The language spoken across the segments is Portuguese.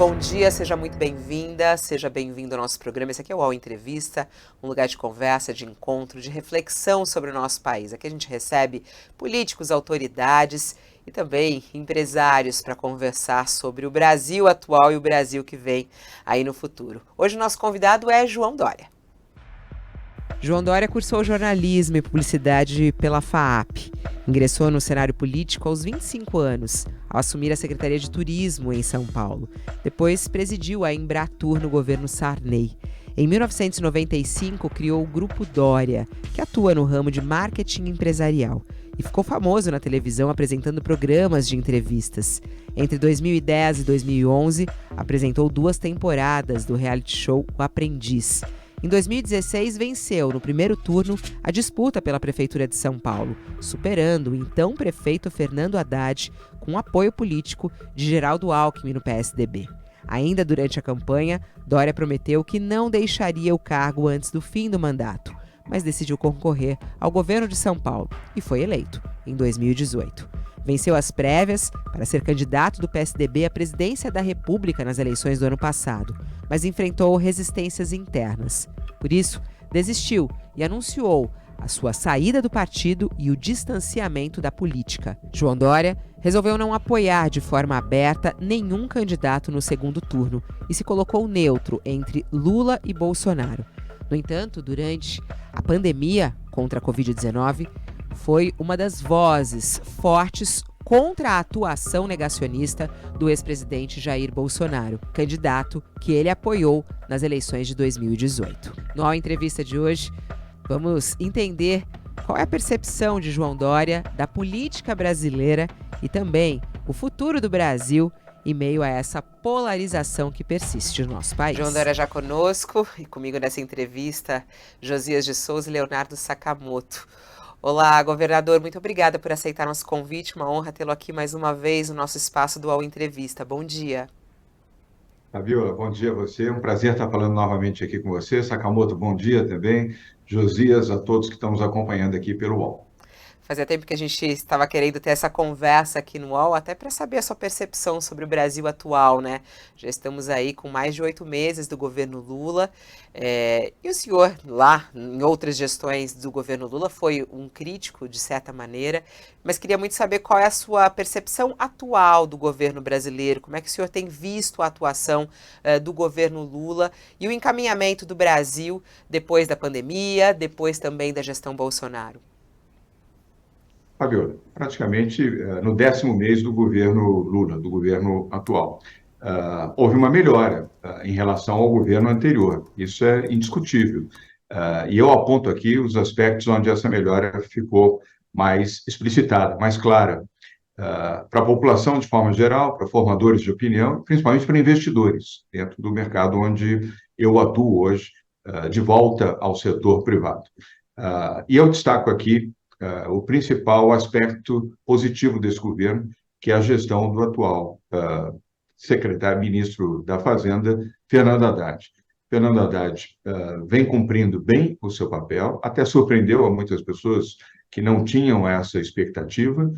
bom dia, seja muito bem-vinda, seja bem-vindo ao nosso programa. Esse aqui é o UOL Entrevista, um lugar de conversa, de encontro, de reflexão sobre o nosso país. Aqui a gente recebe políticos, autoridades e também empresários para conversar sobre o Brasil atual e o Brasil que vem aí no futuro. Hoje o nosso convidado é João Dória. João Dória cursou jornalismo e publicidade pela FAAP. Ingressou no cenário político aos 25 anos, ao assumir a Secretaria de Turismo em São Paulo. Depois presidiu a Embratur no governo Sarney. Em 1995, criou o Grupo Dória, que atua no ramo de marketing empresarial. E ficou famoso na televisão apresentando programas de entrevistas. Entre 2010 e 2011, apresentou 2 temporadas do reality show O Aprendiz. Em 2016, venceu, no primeiro turno, a disputa pela Prefeitura de São Paulo, superando o então prefeito Fernando Haddad com apoio político de Geraldo Alckmin no PSDB. Ainda durante a campanha, Dória prometeu que não deixaria o cargo antes do fim do mandato, mas decidiu concorrer ao governo de São Paulo e foi eleito em 2018. Venceu as prévias para ser candidato do PSDB à presidência da República nas eleições do ano passado, mas enfrentou resistências internas. Por isso, desistiu e anunciou a sua saída do partido e o distanciamento da política. João Dória resolveu não apoiar de forma aberta nenhum candidato no segundo turno e se colocou neutro entre Lula e Bolsonaro. No entanto, durante a pandemia contra a Covid-19, foi uma das vozes fortes contra a atuação negacionista do ex-presidente Jair Bolsonaro, candidato que ele apoiou nas eleições de 2018. Na entrevista de hoje, vamos entender qual é a percepção de João Dória da política brasileira e também o futuro do Brasil em meio a essa polarização que persiste no nosso país. João Dória já conosco e comigo nessa entrevista, Josias de Souza e Leonardo Sakamoto. Olá, governador, muito obrigada por aceitar nosso convite, uma honra tê-lo aqui mais uma vez no nosso espaço do UOL Entrevista. Bom dia. Fabiola, bom dia a você, um prazer estar falando novamente aqui com você. Sakamoto, bom dia também. Josias, a todos que estão nos acompanhando aqui pelo UOL. Fazia tempo que a gente estava querendo ter essa conversa aqui no UOL, até para saber a sua percepção sobre o Brasil atual, né? Já estamos aí com mais de 8 meses do governo Lula, e o senhor lá, em outras gestões do governo Lula, foi um crítico, de certa maneira, mas queria muito saber qual é a sua percepção atual do governo brasileiro, como é que o senhor tem visto a atuação do governo Lula e o encaminhamento do Brasil depois da pandemia, depois também da gestão Bolsonaro. Fabiola, praticamente no 10º mês do governo Lula, do governo atual, houve uma melhora em relação ao governo anterior, isso é indiscutível. E eu aponto aqui os aspectos onde essa melhora ficou mais explicitada, mais clara, para a população de forma geral, para formadores de opinião, principalmente para investidores, dentro do mercado onde eu atuo hoje, de volta ao setor privado. E eu destaco aqui o principal aspecto positivo desse governo, que é a gestão do atual secretário-ministro da Fazenda, Fernando Haddad. Fernando Haddad vem cumprindo bem o seu papel, até surpreendeu a muitas pessoas que não tinham essa expectativa,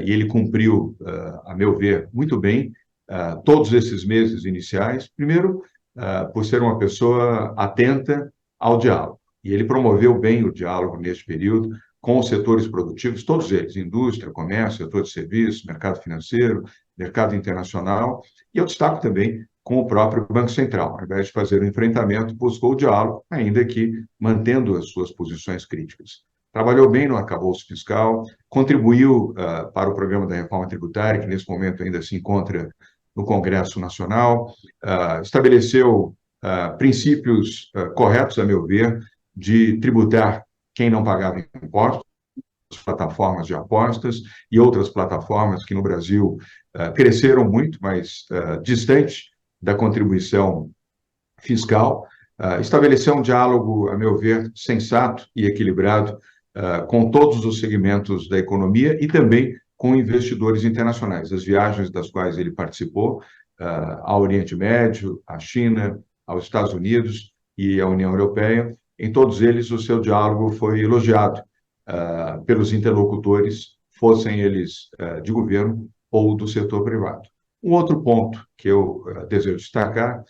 e ele cumpriu, a meu ver, muito bem todos esses meses iniciais. Primeiro, por ser uma pessoa atenta ao diálogo, e ele promoveu bem o diálogo neste período, com os setores produtivos, todos eles, indústria, comércio, setor de serviços, mercado financeiro, mercado internacional, e eu destaco também com o próprio Banco Central. Ao invés de fazer um enfrentamento, buscou o diálogo, ainda que mantendo as suas posições críticas. Trabalhou bem no arcabouço fiscal, contribuiu para o programa da reforma tributária, que nesse momento ainda se encontra no Congresso Nacional, estabeleceu princípios corretos, a meu ver, de tributar quem não pagava impostos, plataformas de apostas e outras plataformas que no Brasil cresceram muito, mas distante da contribuição fiscal. Estabeleceu um diálogo, a meu ver, sensato e equilibrado com todos os segmentos da economia e também com investidores internacionais. As viagens das quais ele participou ao Oriente Médio, à China, aos Estados Unidos e à União Europeia, em todos eles, o seu diálogo foi elogiado pelos interlocutores, fossem eles de governo ou do setor privado. Um outro ponto que eu desejo destacar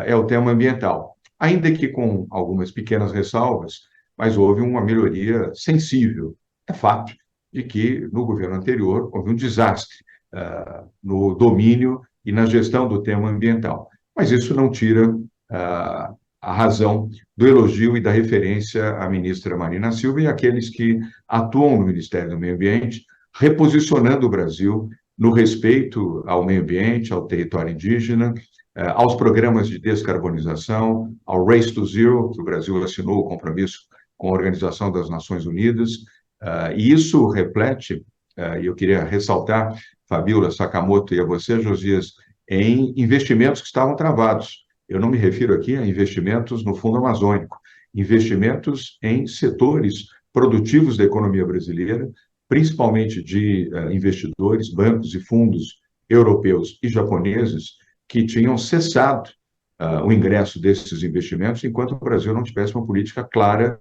é o tema ambiental. Ainda que com algumas pequenas ressalvas, mas houve uma melhoria sensível. É fato de que no governo anterior houve um desastre no domínio e na gestão do tema ambiental. Mas isso não tira a razão do elogio e da referência à ministra Marina Silva e àqueles que atuam no Ministério do Meio Ambiente, reposicionando o Brasil no respeito ao meio ambiente, ao território indígena, aos programas de descarbonização, ao Race to Zero, que o Brasil assinou o compromisso com a Organização das Nações Unidas, e isso reflete, e eu queria ressaltar, Fabíola, Sakamoto e a você, Josias, em investimentos que estavam travados. Eu não me refiro aqui a investimentos no Fundo Amazônico, investimentos em setores produtivos da economia brasileira, principalmente de investidores, bancos e fundos europeus e japoneses, que tinham cessado o ingresso desses investimentos enquanto o Brasil não tivesse uma política clara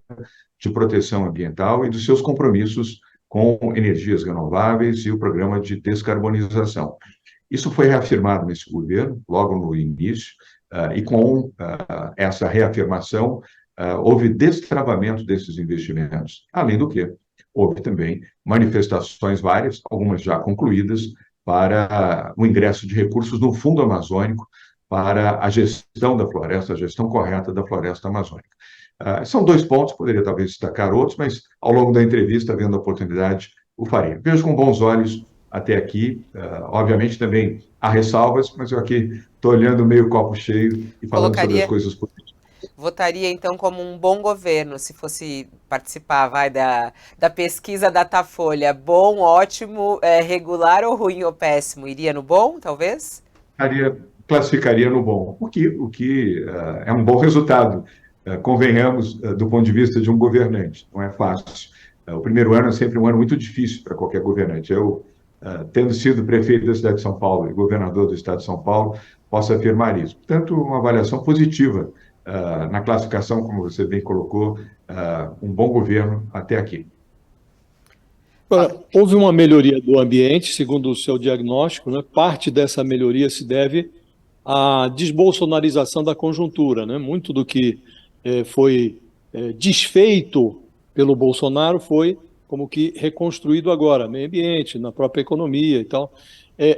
de proteção ambiental e dos seus compromissos com energias renováveis e o programa de descarbonização. Isso foi reafirmado nesse governo, logo no início, e com essa reafirmação, houve destravamento desses investimentos. Além do que, houve também manifestações várias, algumas já concluídas, para o ingresso de recursos no Fundo Amazônico para a gestão da floresta, a gestão correta da floresta amazônica. São dois pontos, poderia talvez destacar outros, mas ao longo da entrevista, havendo a oportunidade, o farei. Vejo com bons olhos até aqui. Obviamente também há ressalvas, mas eu aqui estou olhando meio copo cheio e falando sobre as Colocaria, coisas positivas. votaria então como um bom governo, se fosse participar, vai, da pesquisa Datafolha. Bom, ótimo, regular ou ruim ou péssimo? Iria no bom, talvez? Classificaria no bom, o que é um bom resultado. Convenhamos, do ponto de vista de um governante, não é fácil. O primeiro ano é sempre um ano muito difícil para qualquer governante. Eu, tendo sido prefeito da cidade de São Paulo e governador do estado de São Paulo, posso afirmar isso. Portanto, uma avaliação positiva na classificação, como você bem colocou, um bom governo até aqui. Agora, houve uma melhoria do ambiente, segundo o seu diagnóstico, né? Parte dessa melhoria se deve à desbolsonarização da conjuntura, né? Muito do que foi desfeito pelo Bolsonaro foi como que reconstruído agora, meio ambiente, na própria economia e tal.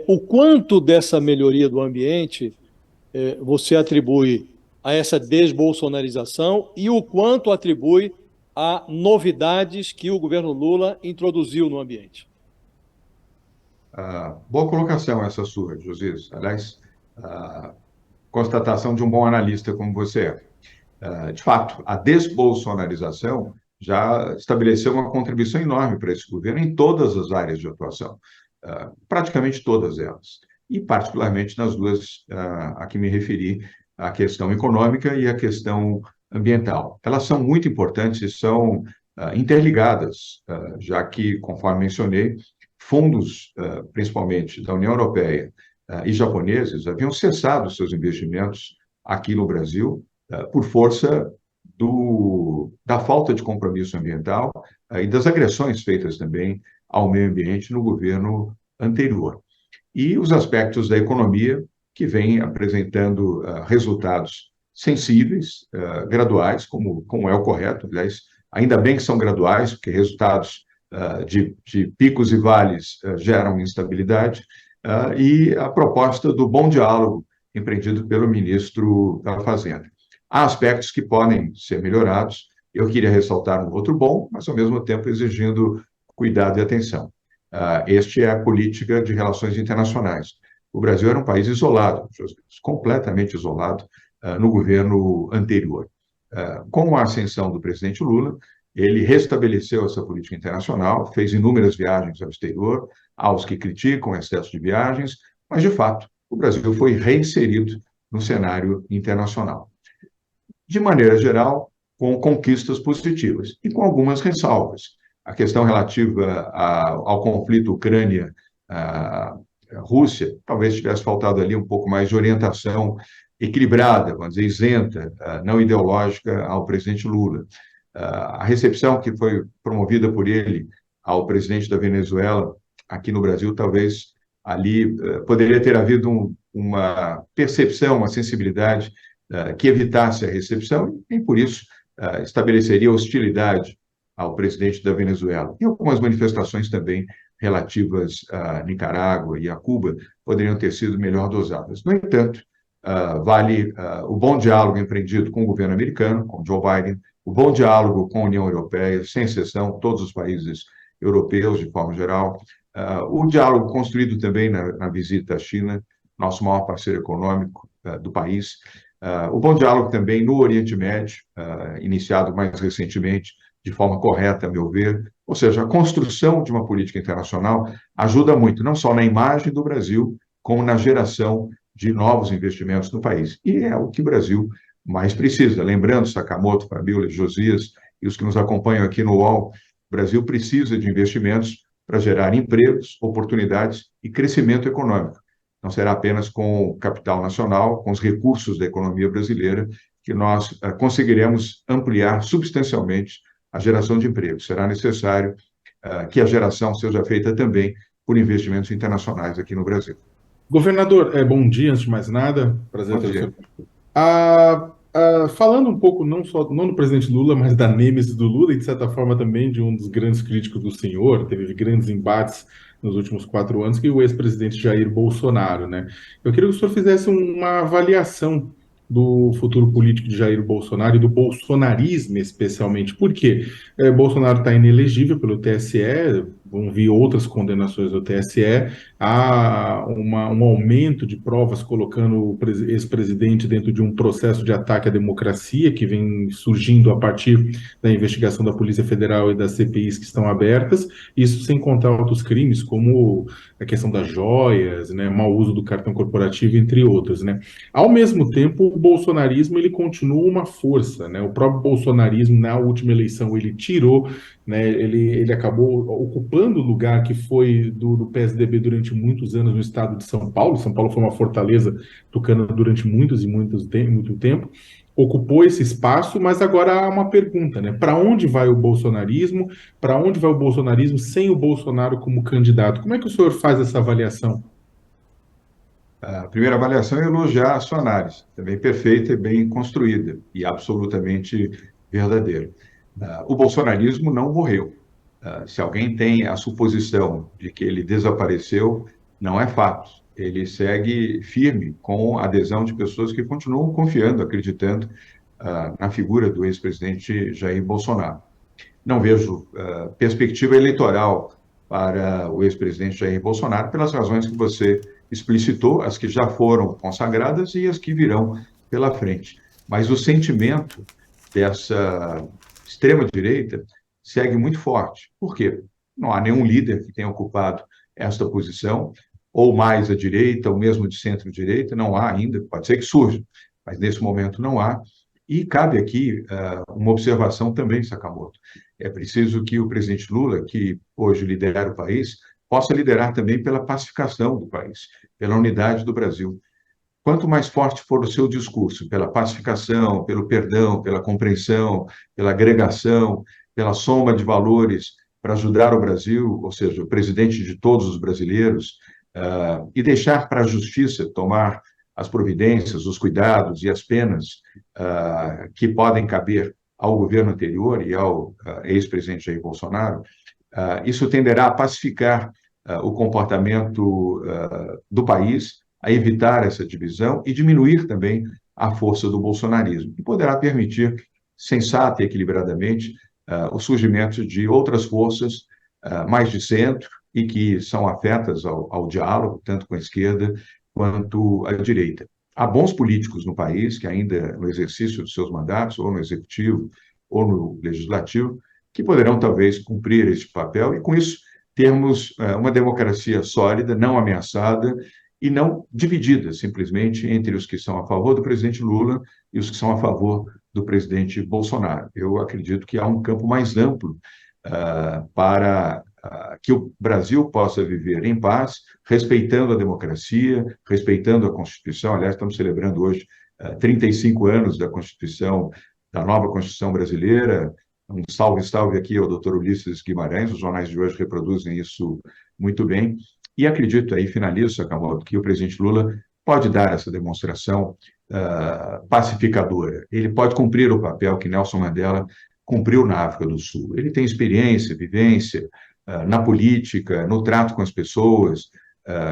O quanto dessa melhoria do ambiente você atribui a essa desbolsonarização e o quanto atribui a novidades que o governo Lula introduziu no ambiente? Boa colocação essa sua, Josias. Aliás, constatação de um bom analista como você é. De fato, a desbolsonarização já estabeleceu uma contribuição enorme para esse governo em todas as áreas de atuação, praticamente todas elas, e particularmente nas duas a que me referi, a questão econômica e a questão ambiental. Elas são muito importantes e são interligadas, já que, conforme mencionei, fundos, principalmente da União Europeia e japoneses, haviam cessado seus investimentos aqui no Brasil por força da falta de compromisso ambiental e das agressões feitas também ao meio ambiente no governo anterior. E os aspectos da economia, que vêm apresentando resultados sensíveis, graduais, como é o correto, aliás, ainda bem que são graduais, porque resultados de picos e vales geram instabilidade, e a proposta do bom diálogo empreendido pelo ministro da Fazenda. Há aspectos que podem ser melhorados. Eu queria ressaltar um outro bom, mas ao mesmo tempo exigindo cuidado e atenção. Este é a política de relações internacionais. O Brasil era um país isolado, completamente isolado, no governo anterior. Com a ascensão do presidente Lula, ele restabeleceu essa política internacional, fez inúmeras viagens ao exterior, aos que criticam o excesso de viagens, mas, de fato, o Brasil foi reinserido no cenário internacional. De maneira geral, com conquistas positivas e com algumas ressalvas. A questão relativa ao conflito Ucrânia-Rússia, talvez tivesse faltado ali um pouco mais de orientação equilibrada, vamos dizer, isenta, não ideológica ao presidente Lula. A recepção que foi promovida por ele ao presidente da Venezuela aqui no Brasil talvez ali poderia ter havido uma percepção, uma sensibilidade que evitasse a recepção e, por isso, estabeleceria hostilidade ao presidente da Venezuela. E algumas manifestações também relativas a Nicarágua e a Cuba poderiam ter sido melhor dosadas. No entanto, vale o bom diálogo empreendido com o governo americano, com Joe Biden, o bom diálogo com a União Europeia, sem exceção, todos os países europeus, de forma geral, o diálogo construído também na visita à China, nosso maior parceiro econômico do país, o bom diálogo também no Oriente Médio, iniciado mais recentemente, de forma correta, a meu ver. Ou seja, a construção de uma política internacional ajuda muito, não só na imagem do Brasil, como na geração de novos investimentos no país. E é o que o Brasil mais precisa. Lembrando, Sakamoto, Fabiola, Josias e os que nos acompanham aqui no UOL, o Brasil precisa de investimentos para gerar empregos, oportunidades e crescimento econômico. Não será apenas com o capital nacional, com os recursos da economia brasileira, que nós conseguiremos ampliar substancialmente a geração de empregos. Será necessário que a geração seja feita também por investimentos internacionais aqui no Brasil. Governador, bom dia, antes de mais nada. Prazer ter o senhor. Falando um pouco não do presidente Lula, mas da nêmesis do Lula e, de certa forma, também de um dos grandes críticos do senhor, teve grandes embates nos últimos 4 anos, que é o ex-presidente Jair Bolsonaro, né? Eu queria que o senhor fizesse uma avaliação do futuro político de Jair Bolsonaro e do bolsonarismo, especialmente. Por quê? Bolsonaro está inelegível pelo TSE, vão vir outras condenações do TSE, há um aumento de provas colocando o ex-presidente dentro de um processo de ataque à democracia que vem surgindo a partir da investigação da Polícia Federal e das CPIs que estão abertas, isso sem contar outros crimes, como a questão das joias, né, mau uso do cartão corporativo, entre outros, né. Ao mesmo tempo, o bolsonarismo ele continua uma força, né, o próprio bolsonarismo, na última eleição, ele tirou, né, ele acabou ocupando o lugar que foi do PSDB durante muitos anos no estado de São Paulo. São Paulo foi uma fortaleza tucana durante muito tempo, ocupou esse espaço, mas agora há uma pergunta, né? Para onde vai o bolsonarismo? Para onde vai o bolsonarismo sem o Bolsonaro como candidato? Como é que o senhor faz essa avaliação? A primeira avaliação é elogiar a sua análise, também perfeita e bem construída, e absolutamente verdadeira. O bolsonarismo não morreu. Se alguém tem a suposição de que ele desapareceu, não é fato. Ele segue firme com a adesão de pessoas que continuam confiando, acreditando na figura do ex-presidente Jair Bolsonaro. Não vejo perspectiva eleitoral para o ex-presidente Jair Bolsonaro pelas razões que você explicitou, as que já foram consagradas e as que virão pela frente. Mas o sentimento dessa extrema-direita segue muito forte. Por quê? Não há nenhum líder que tenha ocupado esta posição, ou mais à direita, ou mesmo de centro-direita, não há ainda, pode ser que surja, mas nesse momento não há. E cabe aqui uma observação também, Sakamoto. É preciso que o presidente Lula, que hoje lidera o país, possa liderar também pela pacificação do país, pela unidade do Brasil. Quanto mais forte for o seu discurso, pela pacificação, pelo perdão, pela compreensão, pela agregação, pela soma de valores para ajudar o Brasil, ou seja, o presidente de todos os brasileiros, e deixar para a justiça tomar as providências, os cuidados e as penas que podem caber ao governo anterior e ao ex-presidente Jair Bolsonaro, isso tenderá a pacificar o comportamento do país, a evitar essa divisão e diminuir também a força do bolsonarismo. E poderá permitir, sensata e equilibradamente, o surgimento de outras forças mais de centro e que são afetas ao diálogo, tanto com a esquerda quanto à direita. Há bons políticos no país que ainda no exercício de seus mandatos, ou no executivo, ou no legislativo, que poderão talvez cumprir este papel e, com isso, termos uma democracia sólida, não ameaçada e não dividida simplesmente entre os que são a favor do presidente Lula e os que são a favor do presidente Bolsonaro. Eu acredito que há um campo mais amplo para que o Brasil possa viver em paz, respeitando a democracia, respeitando a Constituição. Aliás, estamos celebrando hoje 35 anos da Constituição, da nova Constituição brasileira. Um salve aqui ao doutor Ulisses Guimarães, os jornais de hoje reproduzem isso muito bem. E acredito, aí finalizo, Sakamoto, que o presidente Lula pode dar essa demonstração pacificadora. Ele pode cumprir o papel que Nelson Mandela cumpriu na África do Sul. Ele tem experiência, vivência na política, no trato com as pessoas,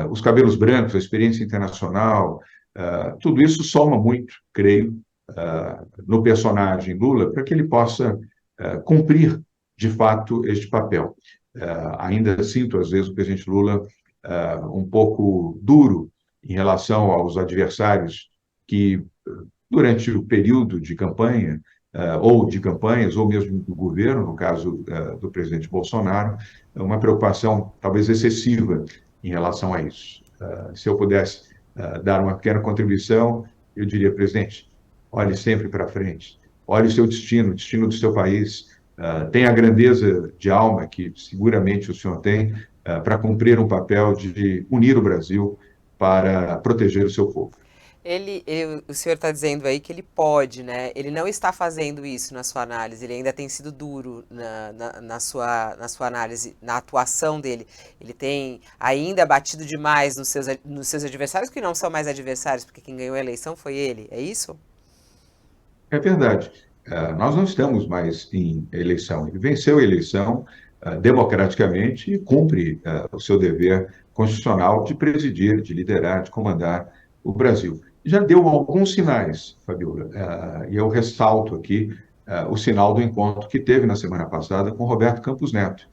os cabelos brancos, a experiência internacional, tudo isso soma muito, creio, no personagem Lula, para que ele possa cumprir, de fato, este papel. Ainda sinto, às vezes, o presidente Lula um pouco duro em relação aos adversários que, durante o período de campanha, ou de campanhas, ou mesmo do governo, no caso do presidente Bolsonaro, uma preocupação talvez excessiva em relação a isso. Se eu pudesse dar uma pequena contribuição, eu diria, presidente, olhe sempre para frente, olhe o seu destino, o destino do seu país, tenha a grandeza de alma que seguramente o senhor tem para cumprir um papel de unir o Brasil para proteger o seu povo. O senhor está dizendo aí que ele pode, né? Ele não está fazendo isso na sua análise, ele ainda tem sido duro na sua análise, na atuação dele. Ele tem ainda batido demais nos seus adversários, que não são mais adversários, porque quem ganhou a eleição foi ele, é isso? É verdade. Nós não estamos mais em eleição. Ele venceu a eleição democraticamente e cumpre o seu dever constitucional de presidir, de liderar, de comandar o Brasil. Já deu alguns sinais, Fabiola, e eu ressalto aqui o sinal do encontro que teve na semana passada com Roberto Campos Neto.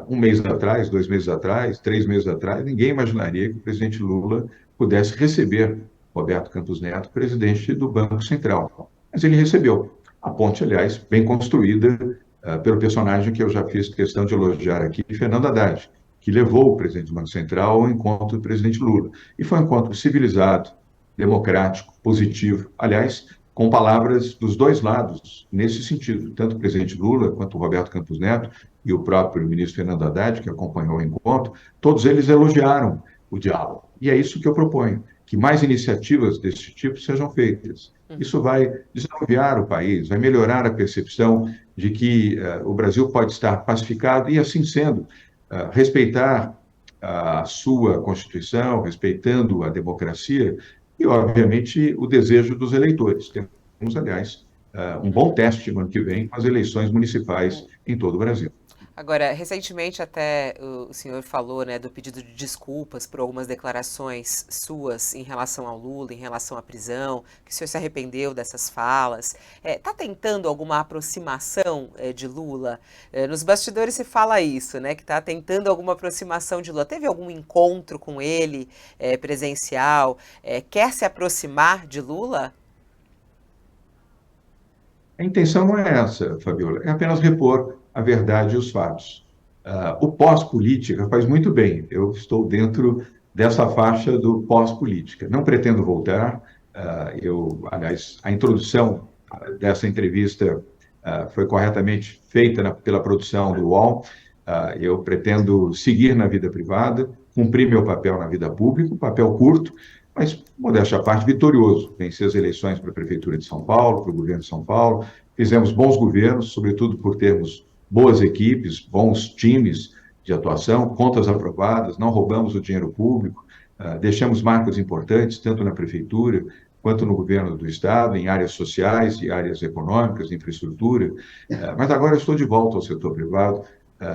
Um mês atrás, 2 meses atrás, 3 meses atrás, ninguém imaginaria que o presidente Lula pudesse receber Roberto Campos Neto, presidente do Banco Central. Mas ele recebeu. A ponte, aliás, bem construída pelo personagem que eu já fiz questão de elogiar aqui, Fernando Haddad, que levou o presidente do Banco Central ao encontro do presidente Lula. E foi um encontro civilizado, democrático, positivo. Aliás, com palavras dos dois lados, nesse sentido. Tanto o presidente Lula quanto o Roberto Campos Neto e o próprio ministro Fernando Haddad, que acompanhou o encontro, todos eles elogiaram o diálogo. E é isso que eu proponho, que mais iniciativas desse tipo sejam feitas. Isso vai desanuviar o país, vai melhorar a percepção de que o Brasil pode estar pacificado e, assim sendo, respeitar a sua Constituição, respeitando a democracia e, obviamente, o desejo dos eleitores. Temos, aliás, um bom teste no ano que vem com as eleições municipais em todo o Brasil. Agora, recentemente até o senhor falou, né, do pedido de desculpas por algumas declarações suas em relação ao Lula, em relação à prisão, que o senhor se arrependeu dessas falas. Está tentando alguma aproximação de Lula? Nos bastidores se fala isso, né, que está tentando alguma aproximação de Lula. Teve algum encontro com ele presencial? Quer se aproximar de Lula? A intenção não é essa, Fabiola, é apenas repor a verdade e os fatos. O pós-política faz muito bem, eu estou dentro dessa faixa do pós-política. Não pretendo voltar, aliás, a introdução dessa entrevista foi corretamente feita pela produção do UOL. Eu pretendo seguir na vida privada, cumprir meu papel na vida pública, um papel curto, mas, modéstia à parte, vitorioso. Venci as eleições para a Prefeitura de São Paulo, para o governo de São Paulo, fizemos bons governos, sobretudo por termos boas equipes, bons times de atuação, contas aprovadas, não roubamos o dinheiro público, deixamos marcas importantes, tanto na Prefeitura quanto no governo do Estado, em áreas sociais e áreas econômicas, infraestrutura, mas agora estou de volta ao setor privado,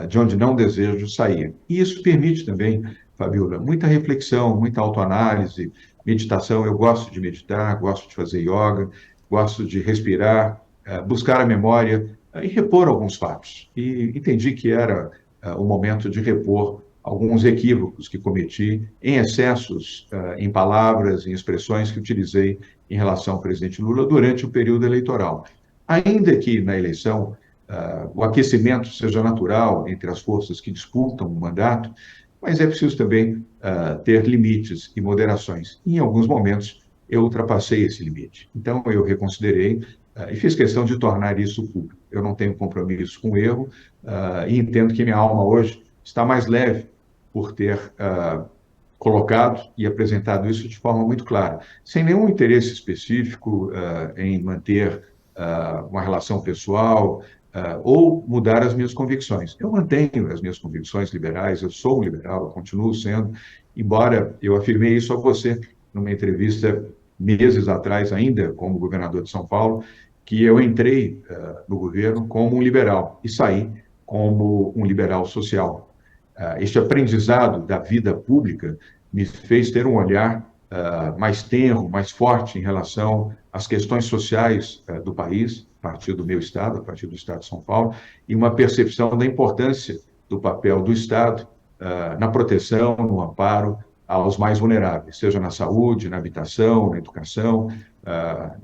de onde não desejo sair. E isso permite também, Fabiola, muita reflexão, muita autoanálise, meditação. Eu gosto de meditar, gosto de fazer yoga, gosto de respirar, buscar a memória e repor alguns fatos. E entendi que era o momento de repor alguns equívocos que cometi em excessos, em palavras, em expressões que utilizei em relação ao presidente Lula durante o período eleitoral. Ainda que na eleição o aquecimento seja natural entre as forças que disputam o mandato, mas é preciso também ter limites e moderações. Em alguns momentos, eu ultrapassei esse limite. Então, eu reconsiderei e fiz questão de tornar isso público. Eu não tenho compromisso com o erro e entendo que minha alma hoje está mais leve por ter colocado e apresentado isso de forma muito clara, sem nenhum interesse específico em manter uma relação pessoal, ou mudar as minhas convicções. Eu mantenho as minhas convicções liberais, eu sou um liberal, eu continuo sendo, embora eu afirmei isso a você numa entrevista meses atrás, ainda como governador de São Paulo, que eu entrei no governo como um liberal e saí como um liberal social. Este aprendizado da vida pública me fez ter um olhar mais tenro, mais forte em relação às questões sociais do país, a partir do meu estado, a partir do estado de São Paulo, e uma percepção da importância do papel do Estado na proteção, no amparo aos mais vulneráveis, seja na saúde, na habitação, na educação,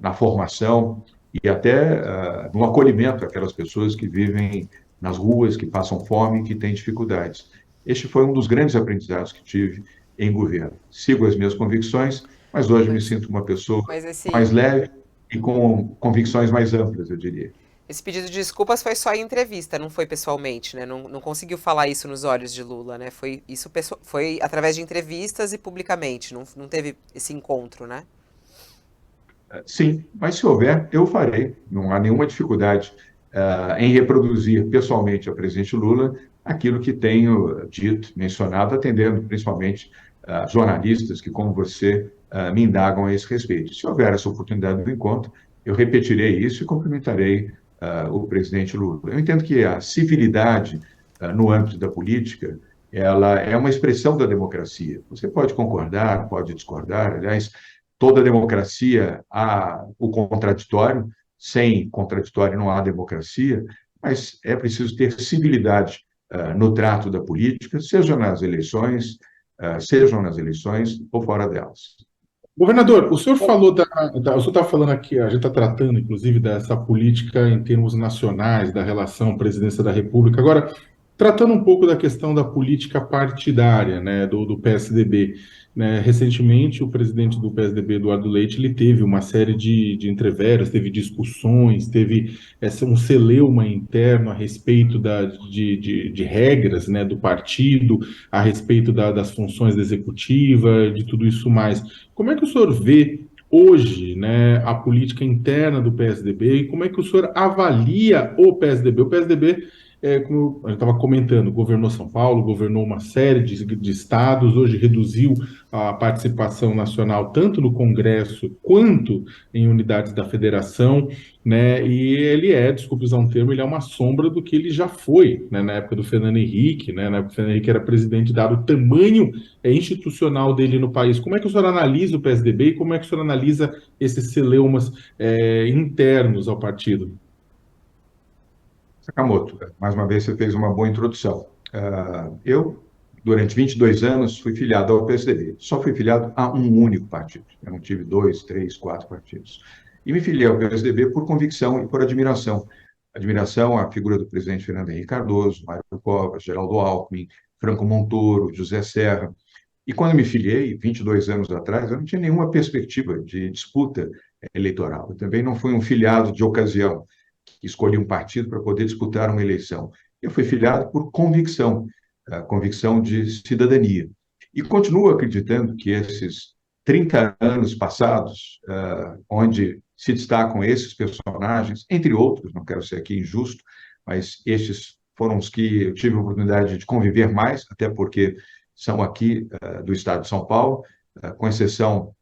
na formação e até no acolhimento àquelas pessoas que vivem nas ruas, que passam fome, que têm dificuldades. Este foi um dos grandes aprendizados que tive em governo. Sigo as minhas convicções, mas hoje me Mas, sinto uma pessoa mas mais leve e com convicções mais amplas, eu diria. esse pedido de desculpas foi só em entrevista, não foi pessoalmente, né? Não, não conseguiu falar isso nos olhos de Lula, né? Foi isso foi através de entrevistas e publicamente, não teve esse encontro, né? Sim, mas se houver, eu farei. Não há nenhuma dificuldade em reproduzir pessoalmente ao presidente Lula aquilo que tenho dito, mencionado, atendendo principalmente jornalistas que, como você, me indagam a esse respeito. Se houver essa oportunidade do encontro, eu repetirei isso e cumprimentarei o presidente Lula. Eu entendo que a civilidade no âmbito da política, ela é uma expressão da democracia. Você pode concordar, pode discordar, aliás, toda democracia há o contraditório, sem contraditório não há democracia, mas é preciso ter civilidade no trato da política, sejam nas eleições ou fora delas. Governador, o senhor falou o senhor está falando aqui, a gente está tratando, inclusive, dessa política em termos nacionais, da relação presidência da República. Agora, tratando um pouco da questão da política partidária, né, do PSDB, né, recentemente o presidente do PSDB, Eduardo Leite, ele teve uma série de entreveros, teve discussões, teve um celeuma interno a respeito de regras, né, do partido, a respeito das funções da executiva, de tudo isso mais. Como é que o senhor vê hoje, né, a política interna do PSDB e como é que o senhor avalia o PSDB? O PSDB, como a gente estava comentando, governou São Paulo, governou uma série de estados, hoje reduziu a participação nacional tanto no Congresso quanto em unidades da federação, né, e ele desculpe usar um termo, ele é uma sombra do que ele já foi, né, na época do Fernando Henrique, né, na época do Fernando Henrique era presidente, dado o tamanho institucional dele no país. Como é que o senhor analisa o PSDB e como é que o senhor analisa esses celeumas internos ao partido? Sakamoto, mais uma vez você fez uma boa introdução. Eu, durante 22 anos, fui filiado ao PSDB. Só fui filiado a um único partido. Eu não tive 2, 3, 4 partidos. E me filiei ao PSDB por convicção e por admiração. Admiração à figura do presidente Fernando Henrique Cardoso, Mário Covas, Geraldo Alckmin, Franco Montoro, José Serra. E quando me filiei, 22 anos atrás, eu não tinha nenhuma perspectiva de disputa eleitoral. Eu também não fui um filiado de ocasião, que escolhi um partido para poder disputar uma eleição. Eu fui filiado por convicção, convicção de cidadania. E continuo acreditando que esses 30 anos passados, onde se destacam esses personagens, entre outros, não quero ser aqui injusto, mas estes foram os que eu tive a oportunidade de conviver mais, até porque são aqui do estado de São Paulo, com exceção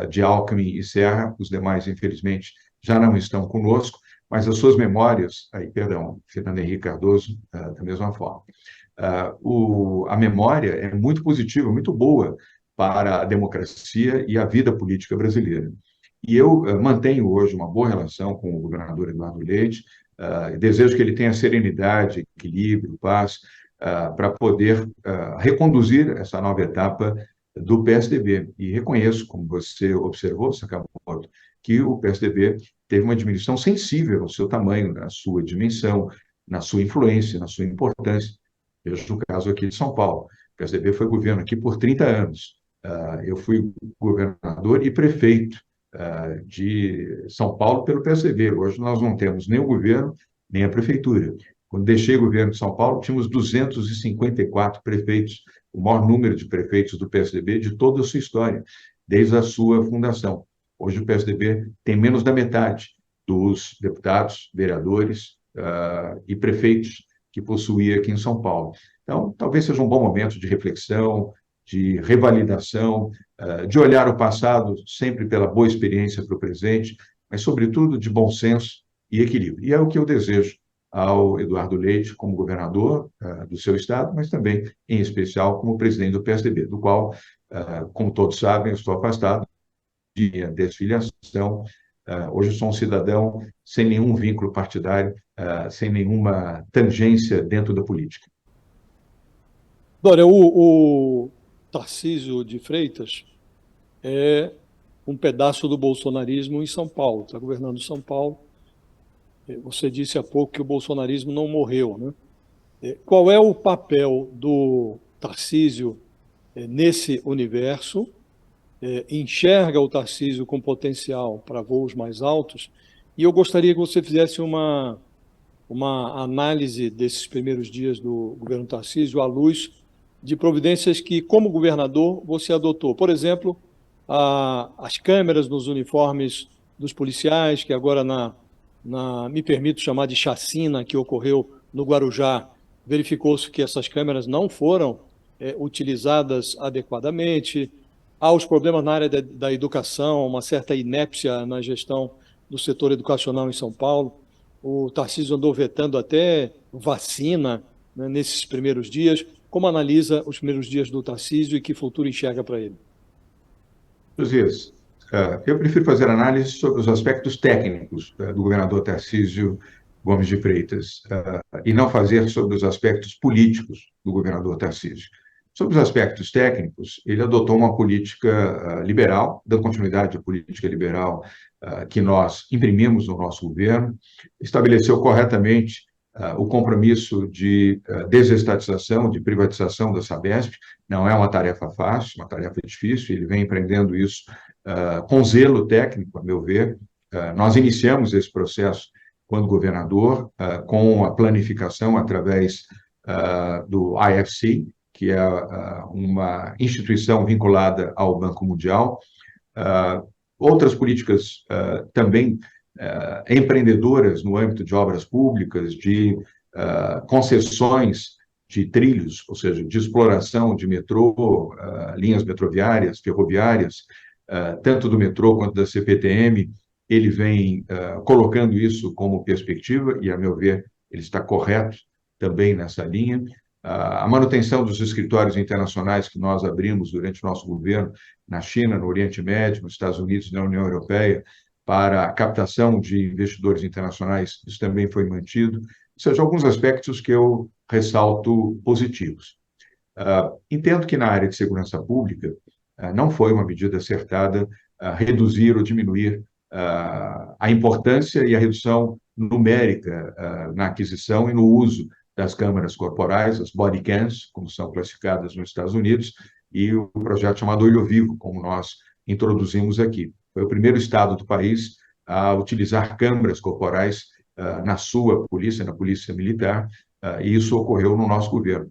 de Alckmin e Serra, os demais, infelizmente, já não estão conosco, mas as suas memórias, Fernando Henrique Cardoso, da mesma forma. A memória é muito positiva, muito boa para a democracia e a vida política brasileira. E eu mantenho hoje uma boa relação com o governador Eduardo Leite, desejo que ele tenha serenidade, equilíbrio, paz, para poder reconduzir essa nova etapa do PSDB. E reconheço, como você observou, Sakamoto, que o PSDB teve uma diminuição sensível ao seu tamanho, na sua dimensão, na sua influência, na sua importância. Veja o caso aqui de São Paulo. O PSDB foi governo aqui por 30 anos. Eu fui governador e prefeito de São Paulo pelo PSDB. Hoje nós não temos nem o governo, nem a prefeitura. Quando deixei o governo de São Paulo, tínhamos 254 prefeitos, o maior número de prefeitos do PSDB de toda a sua história, desde a sua fundação. Hoje o PSDB tem menos da metade dos deputados, vereadores e prefeitos que possuía aqui em São Paulo. Então, talvez seja um bom momento de reflexão, de revalidação, de olhar o passado sempre pela boa experiência para o presente, mas, sobretudo, de bom senso e equilíbrio. E é o que eu desejo ao Eduardo Leite como governador do seu estado, mas também, em especial, como presidente do PSDB, do qual, como todos sabem, eu estou afastado de desfiliação. Hoje eu sou um cidadão sem nenhum vínculo partidário, sem nenhuma tangência dentro da política. Dória, o Tarcísio de Freitas é um pedaço do bolsonarismo em São Paulo, está governando São Paulo. Você disse há pouco que o bolsonarismo não morreu, né? Qual é o papel do Tarcísio nesse universo? Enxerga o Tarcísio com potencial para voos mais altos? E eu gostaria que você fizesse uma análise desses primeiros dias do governo Tarcísio à luz de providências que, como governador, você adotou. Por exemplo, as câmeras nos uniformes dos policiais, que agora me permito chamar de chacina, que ocorreu no Guarujá, verificou-se que essas câmeras não foram utilizadas adequadamente. Há os problemas na área da educação, uma certa inépcia na gestão do setor educacional em São Paulo. O Tarcísio andou vetando até vacina, né, nesses primeiros dias. Como analisa os primeiros dias do Tarcísio e que futuro enxerga para ele? Josias, eu prefiro fazer análise sobre os aspectos técnicos do governador Tarcísio Gomes de Freitas e não fazer sobre os aspectos políticos do governador Tarcísio. Sobre os aspectos técnicos, ele adotou uma política liberal, dando continuidade à política liberal que nós imprimimos no nosso governo, estabeleceu corretamente o compromisso de desestatização, de privatização da Sabesp. Não é uma tarefa fácil, uma tarefa difícil, ele vem empreendendo isso com zelo técnico, a meu ver. Nós iniciamos esse processo quando governador, com a planificação através do IFC, que é uma instituição vinculada ao Banco Mundial. Outras políticas também empreendedoras no âmbito de obras públicas, de concessões de trilhos, ou seja, de exploração de metrô, linhas metroviárias, ferroviárias, tanto do metrô quanto da CPTM, ele vem colocando isso como perspectiva, e, a meu ver, ele está correto também nessa linha. A manutenção dos escritórios internacionais que nós abrimos durante o nosso governo na China, no Oriente Médio, nos Estados Unidos e na União Europeia, para a captação de investidores internacionais, isso também foi mantido. Ou seja, alguns aspectos que eu ressalto positivos. Entendo que na área de segurança pública não foi uma medida acertada reduzir ou diminuir a importância e a redução numérica na aquisição e no uso das câmeras corporais, as body cams, como são classificadas nos Estados Unidos, e o projeto chamado Olho Vivo, como nós introduzimos aqui. Foi o primeiro estado do país a utilizar câmeras corporais na sua polícia, na polícia militar, e isso ocorreu no nosso governo.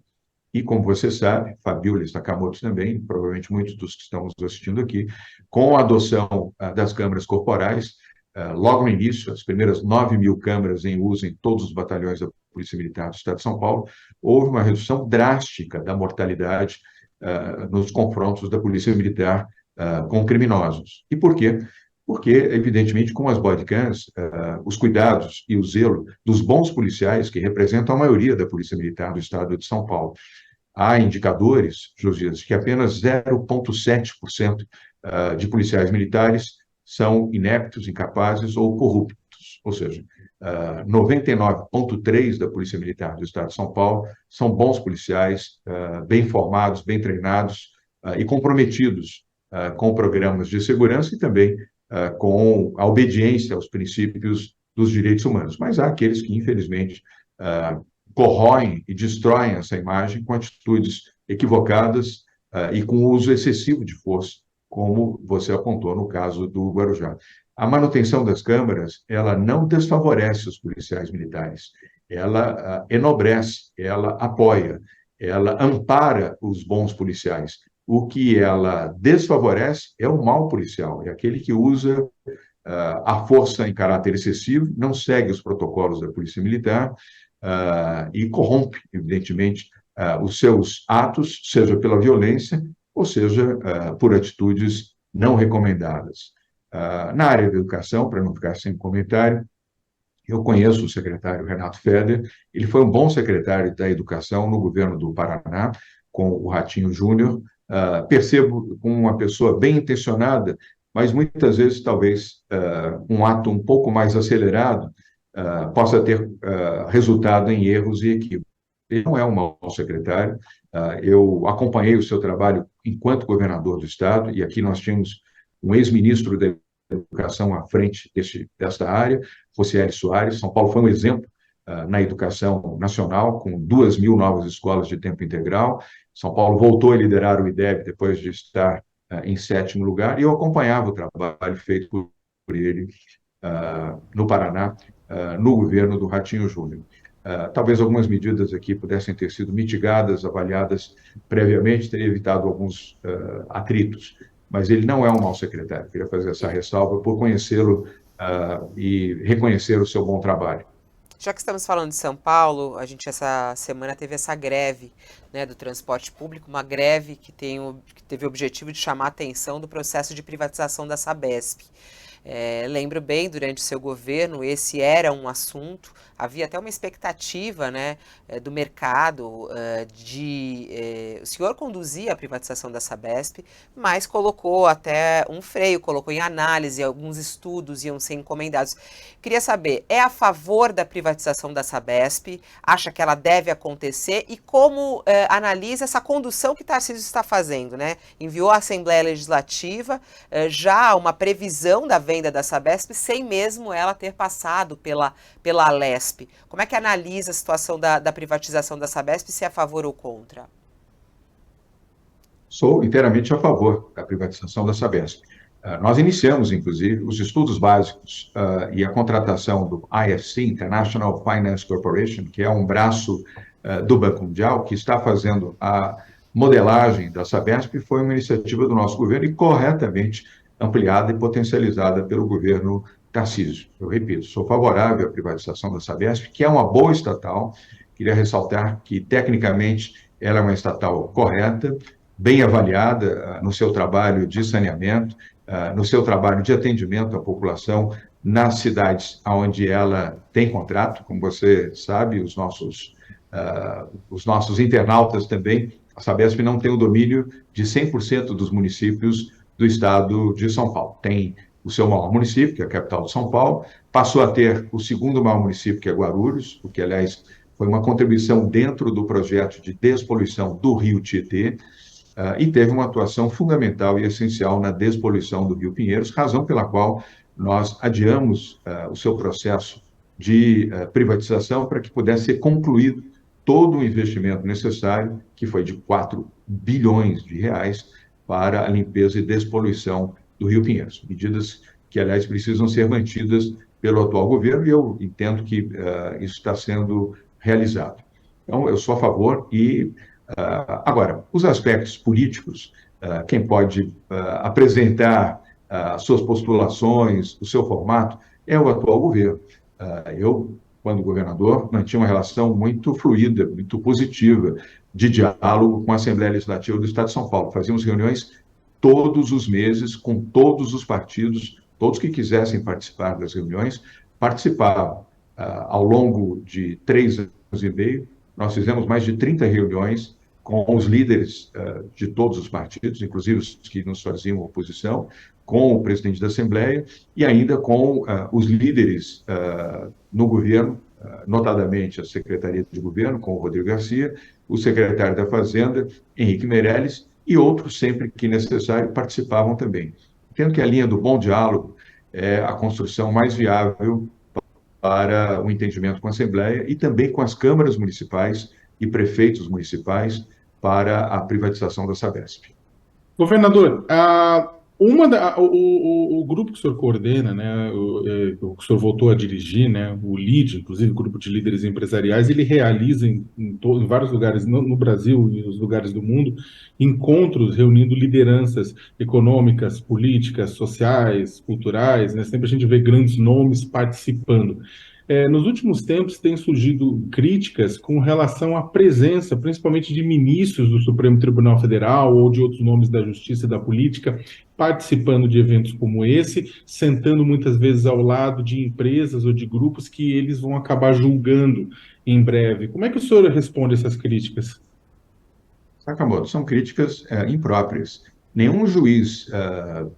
E, como você sabe, Fabíola Staccamoto também, provavelmente muitos dos que estão nos assistindo aqui, com a adoção das câmeras corporais, logo no início, as primeiras 9.000 câmeras em uso em todos os batalhões da Polícia Militar do Estado de São Paulo, houve uma redução drástica da mortalidade nos confrontos da Polícia Militar com criminosos. E por quê? Porque, evidentemente, com as bodycams, os cuidados e o zelo dos bons policiais, que representam a maioria da Polícia Militar do Estado de São Paulo. Há indicadores, Josias, que apenas 0,7% de policiais militares são ineptos, incapazes ou corruptos. Ou seja, 99,3% da Polícia Militar do Estado de São Paulo são bons policiais, bem formados, bem treinados e comprometidos com programas de segurança e também com a obediência aos princípios dos direitos humanos. Mas há aqueles que, infelizmente, corroem e destroem essa imagem com atitudes equivocadas e com o uso excessivo de força, como você apontou no caso do Guarujá. A manutenção das câmaras, ela não desfavorece os policiais militares, ela enobrece, ela apoia, ela ampara os bons policiais. O que ela desfavorece é o mau policial, é aquele que usa a força em caráter excessivo, não segue os protocolos da Polícia Militar e corrompe, evidentemente, os seus atos, seja pela violência ou seja por atitudes não recomendadas. Na área da educação, para não ficar sem comentário, eu conheço o secretário Renato Feder, ele foi um bom secretário da Educação no governo do Paraná, com o Ratinho Júnior. Percebo como uma pessoa bem intencionada, mas muitas vezes, talvez, um ato um pouco mais acelerado possa ter resultado em erros e equívocos. Ele não é um mau secretário. Eu acompanhei o seu trabalho enquanto governador do Estado, e aqui nós tínhamos um ex-ministro da Educação à frente desta área, Rocieli Soares. São Paulo foi um exemplo na educação nacional, com 2.000 novas escolas de tempo integral. São Paulo voltou a liderar o IDEB depois de estar em 7º lugar, e eu acompanhava o trabalho feito por ele no Paraná, no governo do Ratinho Júnior. Talvez algumas medidas aqui pudessem ter sido mitigadas, avaliadas previamente, teria evitado alguns atritos, mas ele não é um mau secretário. Queria fazer essa ressalva por conhecê-lo e reconhecer o seu bom trabalho. Já que estamos falando de São Paulo, a gente essa semana teve essa greve, né, do transporte público, uma greve que teve o objetivo de chamar a atenção do processo de privatização da Sabesp. Lembro bem, durante o seu governo, esse era um assunto, havia até uma expectativa, né, do mercado o senhor conduzia a privatização da Sabesp, mas colocou até um freio, colocou em análise, alguns estudos iam ser encomendados. Queria saber, é a favor da privatização da Sabesp? Acha que ela deve acontecer? E como analisa essa condução que Tarcísio está fazendo, né? Enviou à Assembleia Legislativa já uma previsão da venda da Sabesp sem mesmo ela ter passado pela Alesp. Como é que analisa a situação da privatização da Sabesp, se é a favor ou contra? Sou inteiramente a favor da privatização da Sabesp. Nós iniciamos, inclusive, os estudos básicos e a contratação do IFC, International Finance Corporation, que é um braço do Banco Mundial, que está fazendo a modelagem da Sabesp, foi uma iniciativa do nosso governo e corretamente ampliada e potencializada pelo governo Tarcísio. Eu repito, sou favorável à privatização da Sabesp, que é uma boa estatal. Queria ressaltar que, tecnicamente, ela é uma estatal correta, bem avaliada no seu trabalho de saneamento, no seu trabalho de atendimento à população nas cidades onde ela tem contrato. Como você sabe, os nossos internautas também, a Sabesp não tem o domínio de 100% dos municípios do estado de São Paulo. Tem o seu maior município, que é a capital de São Paulo, passou a ter o segundo maior município, que é Guarulhos, o que, aliás, foi uma contribuição dentro do projeto de despoluição do Rio Tietê, e teve uma atuação fundamental e essencial na despoluição do Rio Pinheiros, razão pela qual nós adiamos o seu processo de privatização para que pudesse ser concluído todo o investimento necessário, que foi de 4 bilhões de reais, para a limpeza e despoluição do Rio Pinheiros. Medidas que, aliás, precisam ser mantidas pelo atual governo, e eu entendo que isso está sendo realizado. Então, eu sou a favor e, agora, os aspectos políticos, quem pode apresentar suas postulações, o seu formato, é o atual governo. Eu, quando governador, mantinha uma relação muito fluida, muito positiva, de diálogo com a Assembleia Legislativa do Estado de São Paulo. Fazíamos reuniões todos os meses com todos os partidos, todos que quisessem participar das reuniões, participavam. Ao longo de 3 anos e meio, nós fizemos mais de 30 reuniões com os líderes de todos os partidos, inclusive os que nos faziam oposição, com o presidente da Assembleia e ainda com os líderes no governo, notadamente a Secretaria de Governo, com o Rodrigo Garcia, o secretário da Fazenda, Henrique Meirelles, e outros, sempre que necessário, participavam também. Entendo que a linha do bom diálogo é a construção mais viável para o entendimento com a Assembleia e também com as câmaras municipais e prefeitos municipais para a privatização da Sabesp. Governador, O grupo que o senhor coordena, né, o que o senhor voltou a dirigir, né, o LEAD, inclusive o grupo de líderes empresariais, ele realiza em vários lugares no Brasil e nos lugares do mundo encontros reunindo lideranças econômicas, políticas, sociais, culturais, né, sempre a gente vê grandes nomes participando. Nos últimos tempos têm surgido críticas com relação à presença, principalmente de ministros do Supremo Tribunal Federal ou de outros nomes da Justiça e da política, participando de eventos como esse, sentando muitas vezes ao lado de empresas ou de grupos que eles vão acabar julgando em breve. Como é que o senhor responde essas críticas? Sakamoto, são críticas impróprias. Nenhum juiz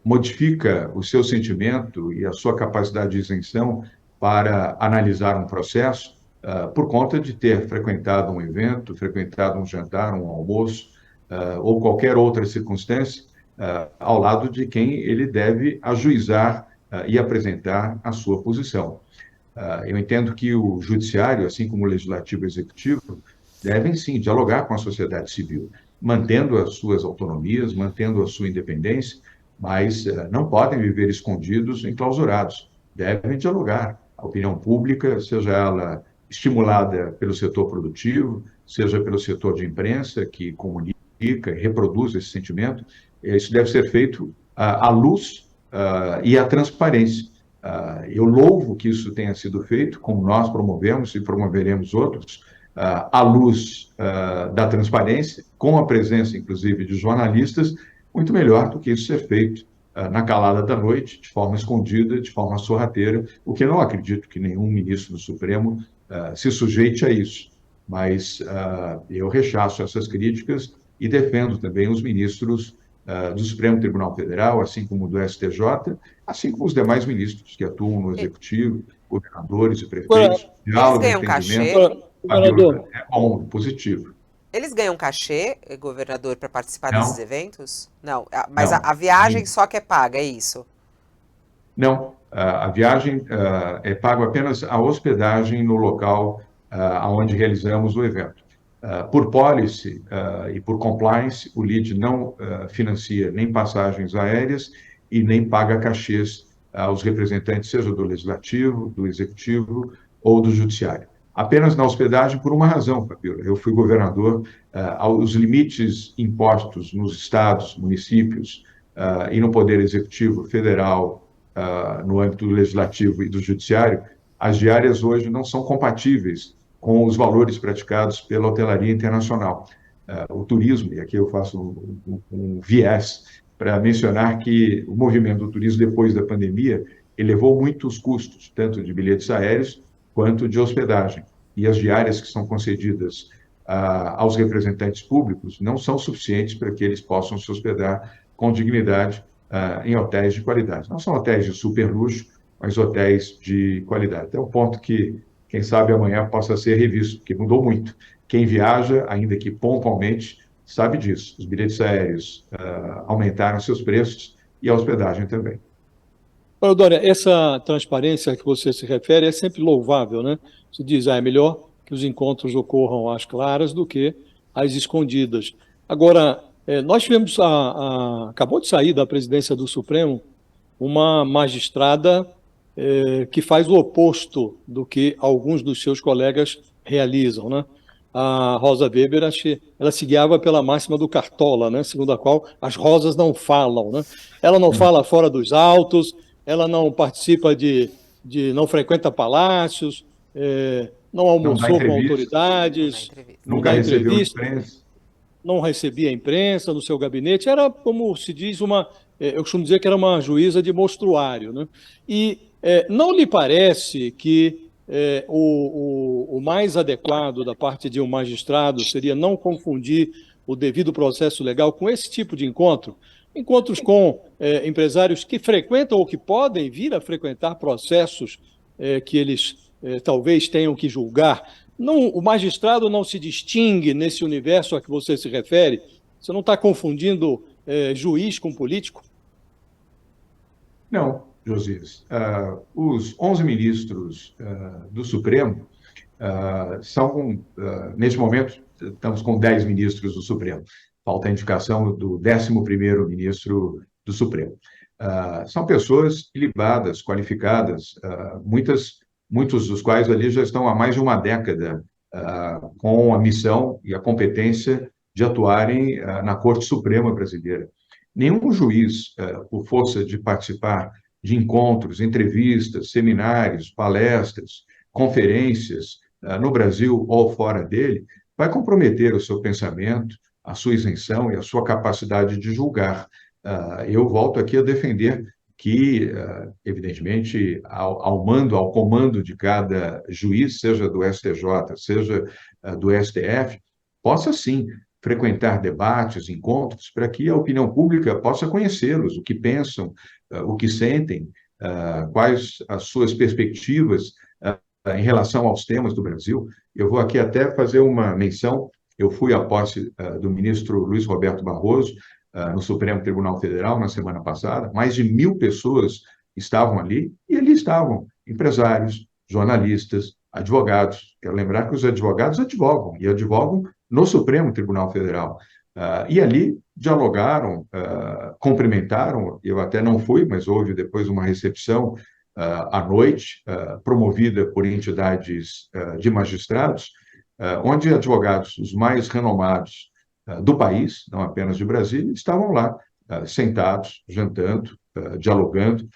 modifica o seu sentimento e a sua capacidade de isenção para analisar um processo por conta de ter frequentado um evento, frequentado um jantar, um almoço ou qualquer outra circunstância ao lado de quem ele deve ajuizar e apresentar a sua posição. Eu entendo que o judiciário, assim como o legislativo e o executivo, devem sim dialogar com a sociedade civil, mantendo as suas autonomias, mantendo a sua independência, mas não podem viver escondidos, enclausurados. Devem dialogar. A opinião pública, seja ela estimulada pelo setor produtivo, seja pelo setor de imprensa, que comunica e reproduz esse sentimento, isso deve ser feito à luz e à transparência. Eu louvo que isso tenha sido feito, como nós promovemos e promoveremos outros, à luz da transparência, com a presença, inclusive, de jornalistas, muito melhor do que isso ser feito na calada da noite, de forma escondida, de forma sorrateira, o que eu não acredito que nenhum ministro do Supremo se sujeite a isso. Mas eu rechaço essas críticas e defendo também os ministros do Supremo Tribunal Federal, assim como do STJ, assim como os demais ministros que atuam no Executivo, governadores e Agora, prefeitos, Eles diálogo, ganham entendimento, cachê? governador, é bom, positivo. Eles ganham cachê, governador, para participar desses Não, eventos? Não, mas a não, viagem só que é paga, é isso? não. A viagem é pago apenas a hospedagem no local onde realizamos o evento. Por policy e por compliance, o LEAD não financia nem passagens aéreas e nem paga cachês aos representantes, seja do Legislativo, do Executivo ou do Judiciário. Apenas na hospedagem por uma razão, Papiro. Eu fui governador, os limites impostos nos estados, municípios e no Poder Executivo Federal, no âmbito do Legislativo e do Judiciário, as diárias hoje não são compatíveis com os valores praticados pela hotelaria internacional. O turismo, e aqui eu faço um viés para mencionar que o movimento do turismo depois da pandemia elevou muito os custos, tanto de bilhetes aéreos quanto de hospedagem. E as diárias que são concedidas aos representantes públicos não são suficientes para que eles possam se hospedar com dignidade em hotéis de qualidade. Não são hotéis de super luxo, mas hotéis de qualidade. Até o ponto que, quem sabe, amanhã possa ser revisto, porque mudou muito. Quem viaja, ainda que pontualmente, sabe disso. Os bilhetes aéreos aumentaram seus preços e a hospedagem também. Agora, Dória, essa transparência que você se refere é sempre louvável, né? Você diz, é melhor que os encontros ocorram às claras do que às escondidas. Agora, nós tivemos, acabou de sair da presidência do Supremo uma magistrada que faz o oposto do que alguns dos seus colegas realizam, né? A Rosa Weber, ela se guiava pela máxima do Cartola, né? Segundo a qual as rosas não falam, né? Ela não fala fora dos autos, ela não participa não frequenta palácios, não Não dá almoçou com entrevista, autoridades, não nunca dá recebeu entrevista, imprensa. não recebia imprensa no seu gabinete, era, como se diz, eu costumo dizer que era uma juíza de mostruário, né? E não lhe parece que o mais adequado da parte de um magistrado seria não confundir o devido processo legal com esse tipo de encontro? Encontros com empresários que frequentam ou que podem vir a frequentar processos que eles talvez tenham que julgar. Não, o magistrado não se distingue nesse universo a que você se refere? Você não está confundindo juiz com político? Não, Josias. Os 11 ministros do Supremo neste momento, estamos com 10 ministros do Supremo. Falta a indicação do 11º ministro do Supremo. São pessoas ilibadas, qualificadas, muitos dos quais ali já estão há mais de uma década com a missão e a competência de atuarem na Corte Suprema brasileira. Nenhum juiz, por força de participar de encontros, entrevistas, seminários, palestras, conferências, no Brasil ou fora dele, vai comprometer o seu pensamento, a sua isenção e a sua capacidade de julgar. Eu volto aqui a defender que, evidentemente, ao comando de cada juiz, seja do STJ, seja do STF, possa sim frequentar debates, encontros, para que a opinião pública possa conhecê-los, o que pensam, o que sentem, quais as suas perspectivas em relação aos temas do Brasil. Eu vou aqui até fazer uma menção. Eu fui à posse do ministro Luiz Roberto Barroso no Supremo Tribunal Federal na semana passada. Mais de 1.000 pessoas estavam ali, e ali estavam empresários, jornalistas, advogados. Quero lembrar que os advogados advogam, e advogam no Supremo Tribunal Federal. E ali dialogaram, cumprimentaram. Eu até não fui, mas houve depois uma recepção à noite, promovida por entidades de magistrados, onde advogados, os mais renomados do país, não apenas de Brasília, estavam lá, sentados, jantando, dialogando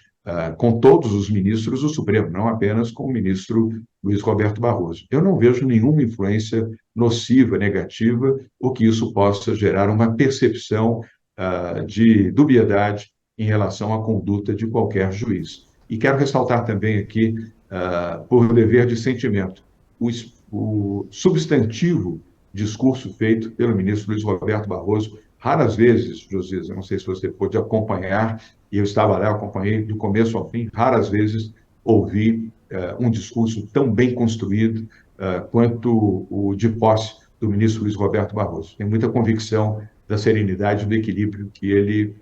com todos os ministros do Supremo, não apenas com o ministro Luiz Roberto Barroso. Eu não vejo nenhuma influência nociva, negativa, ou que isso possa gerar uma percepção de dubiedade em relação à conduta de qualquer juiz. E quero ressaltar também aqui, por dever de sentimento, o substantivo discurso feito pelo ministro Luiz Roberto Barroso. Raras vezes, Josias, eu não sei se você pôde acompanhar, e eu estava lá, eu acompanhei do começo ao fim, raras vezes ouvi um discurso tão bem construído quanto o de posse do ministro Luiz Roberto Barroso. Tenho muita convicção da serenidade e do equilíbrio que ele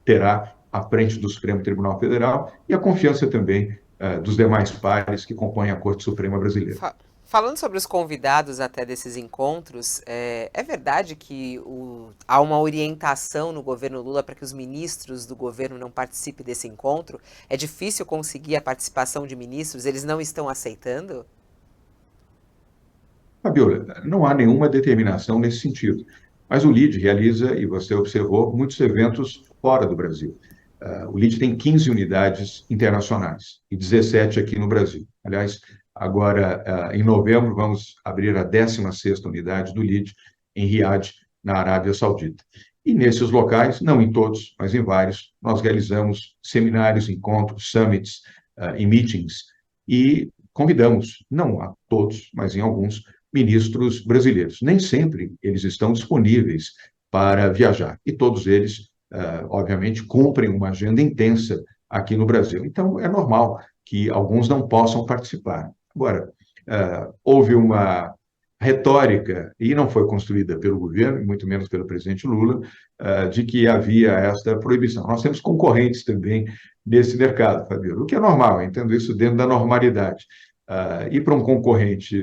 terá à frente do Supremo Tribunal Federal, e a confiança também dos demais pares que compõem a Corte Suprema Brasileira. Falando sobre os convidados até desses encontros, é verdade que há uma orientação no governo Lula para que os ministros do governo não participem desse encontro? É difícil conseguir a participação de ministros? Eles não estão aceitando? Fabiola, não há nenhuma determinação nesse sentido, mas o LIDE realiza, e você observou, muitos eventos fora do Brasil. O LIDE tem 15 unidades internacionais e 17 aqui no Brasil. Aliás, agora, em novembro, vamos abrir a 16ª unidade do LIDE em Riad, na Arábia Saudita. E nesses locais, não em todos, mas em vários, nós realizamos seminários, encontros, summits e meetings, e convidamos, não a todos, mas em alguns, ministros brasileiros. Nem sempre eles estão disponíveis para viajar, e todos eles, obviamente, cumprem uma agenda intensa aqui no Brasil. Então, é normal que alguns não possam participar. Agora, houve uma retórica, e não foi construída pelo governo, e muito menos pelo presidente Lula, de que havia esta proibição. Nós temos concorrentes também nesse mercado, Fabio, o que é normal, eu entendo isso dentro da normalidade. E para um concorrente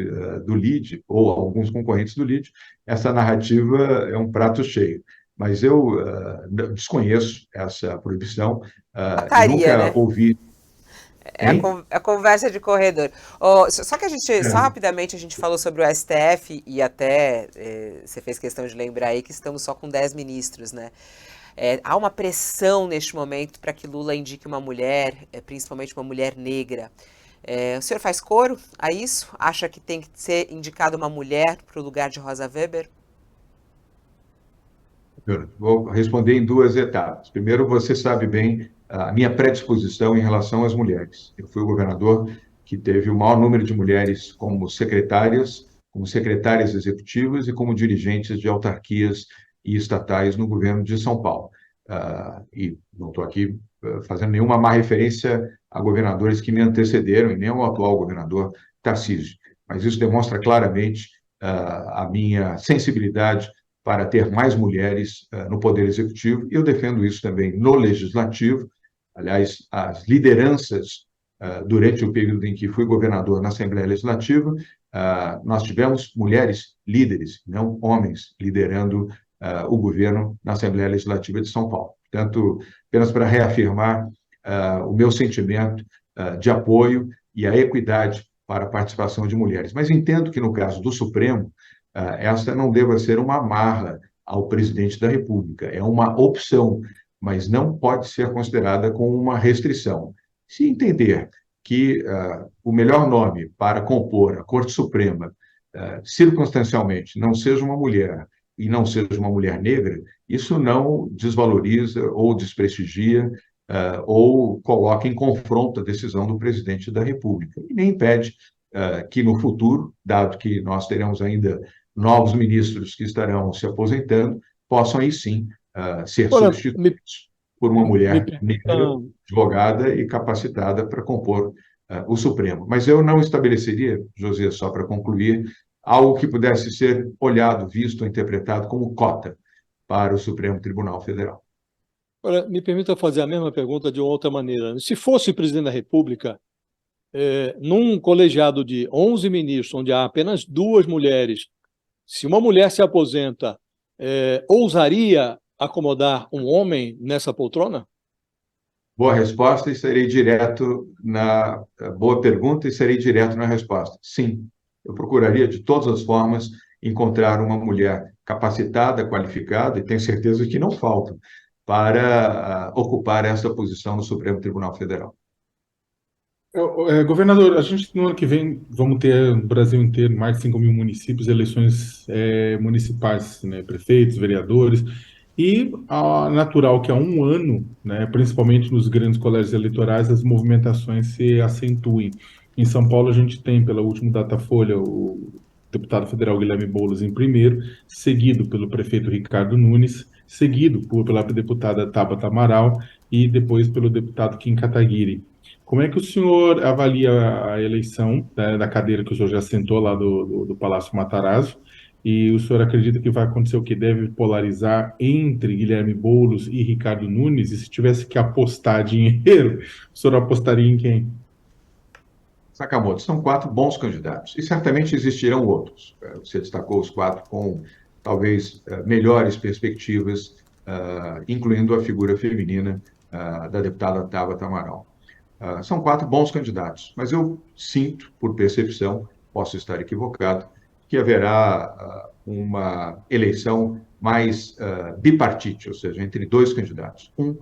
do LIDE, ou alguns concorrentes do LIDE, essa narrativa é um prato cheio. Mas eu desconheço essa proibição, nunca né? ouvi. É a conversa de corredor. Só que só rapidamente a gente falou sobre o STF e até você fez questão de lembrar aí que estamos só com 10 ministros, né? Há uma pressão neste momento para que Lula indique uma mulher, principalmente uma mulher negra. O senhor faz coro a isso? Acha que tem que ser indicada uma mulher para o lugar de Rosa Weber? Vou responder em duas etapas. Primeiro, você sabe bem a minha predisposição em relação às mulheres. Eu fui o governador que teve o maior número de mulheres como secretárias executivas e como dirigentes de autarquias e estatais no governo de São Paulo. E não estou aqui fazendo nenhuma má referência a governadores que me antecederam, e nem ao atual governador Tarcísio. Mas isso demonstra claramente a minha sensibilidade para ter mais mulheres no Poder Executivo, e eu defendo isso também no Legislativo. Aliás, as lideranças, durante o período em que fui governador na Assembleia Legislativa, nós tivemos mulheres líderes, não homens, liderando o governo na Assembleia Legislativa de São Paulo. Portanto, apenas para reafirmar o meu sentimento de apoio e a equidade para a participação de mulheres. Mas entendo que, no caso do Supremo, esta não deva ser uma amarra ao presidente da República, é uma opção, mas não pode ser considerada como uma restrição. Se entender que o melhor nome para compor a Corte Suprema, circunstancialmente, não seja uma mulher e não seja uma mulher negra, isso não desvaloriza ou desprestigia ou coloca em confronto a decisão do presidente da República. E nem impede que no futuro, dado que nós teremos ainda novos ministros que estarão se aposentando, possam aí sim ser Agora, substituídos por uma me mulher permita, negra, advogada e capacitada para compor o Supremo. Mas eu não estabeleceria, José, só para concluir, algo que pudesse ser olhado, visto, interpretado como cota para o Supremo Tribunal Federal. agora, me permita fazer a mesma pergunta de outra maneira. Se fosse presidente da República, num colegiado de 11 ministros, onde há apenas 2 mulheres, se uma mulher se aposenta, ousaria acomodar um homem nessa poltrona? Boa resposta e serei direto na boa pergunta e serei direto na resposta. Sim, eu procuraria de todas as formas encontrar uma mulher capacitada, qualificada, e tenho certeza que não falta, para ocupar essa posição no Supremo Tribunal Federal. Governador, a gente no ano que vem vamos ter no Brasil inteiro mais de 5 mil municípios, eleições municipais, né, prefeitos, vereadores, e natural que há um ano, né, principalmente nos grandes colégios eleitorais, as movimentações se acentuem. Em São Paulo, a gente tem, pela última Datafolha, o deputado federal Guilherme Boulos em primeiro, seguido pelo prefeito Ricardo Nunes, seguido pela deputada Tabata Amaral e depois pelo deputado Kim Kataguiri. Como é que o senhor avalia a eleição da cadeira que o senhor já sentou lá do Palácio Matarazzo? E o senhor acredita que vai acontecer o que deve polarizar entre Guilherme Boulos e Ricardo Nunes? E se tivesse que apostar dinheiro, o senhor apostaria em quem? Sakamoto, são 4 bons candidatos e certamente existirão outros. Você destacou os 4 com talvez melhores perspectivas, incluindo a figura feminina da deputada Tabata Amaral. São 4 bons candidatos, mas eu sinto, por percepção, posso estar equivocado, que haverá uma eleição mais bipartite, ou seja, entre 2 candidatos. Um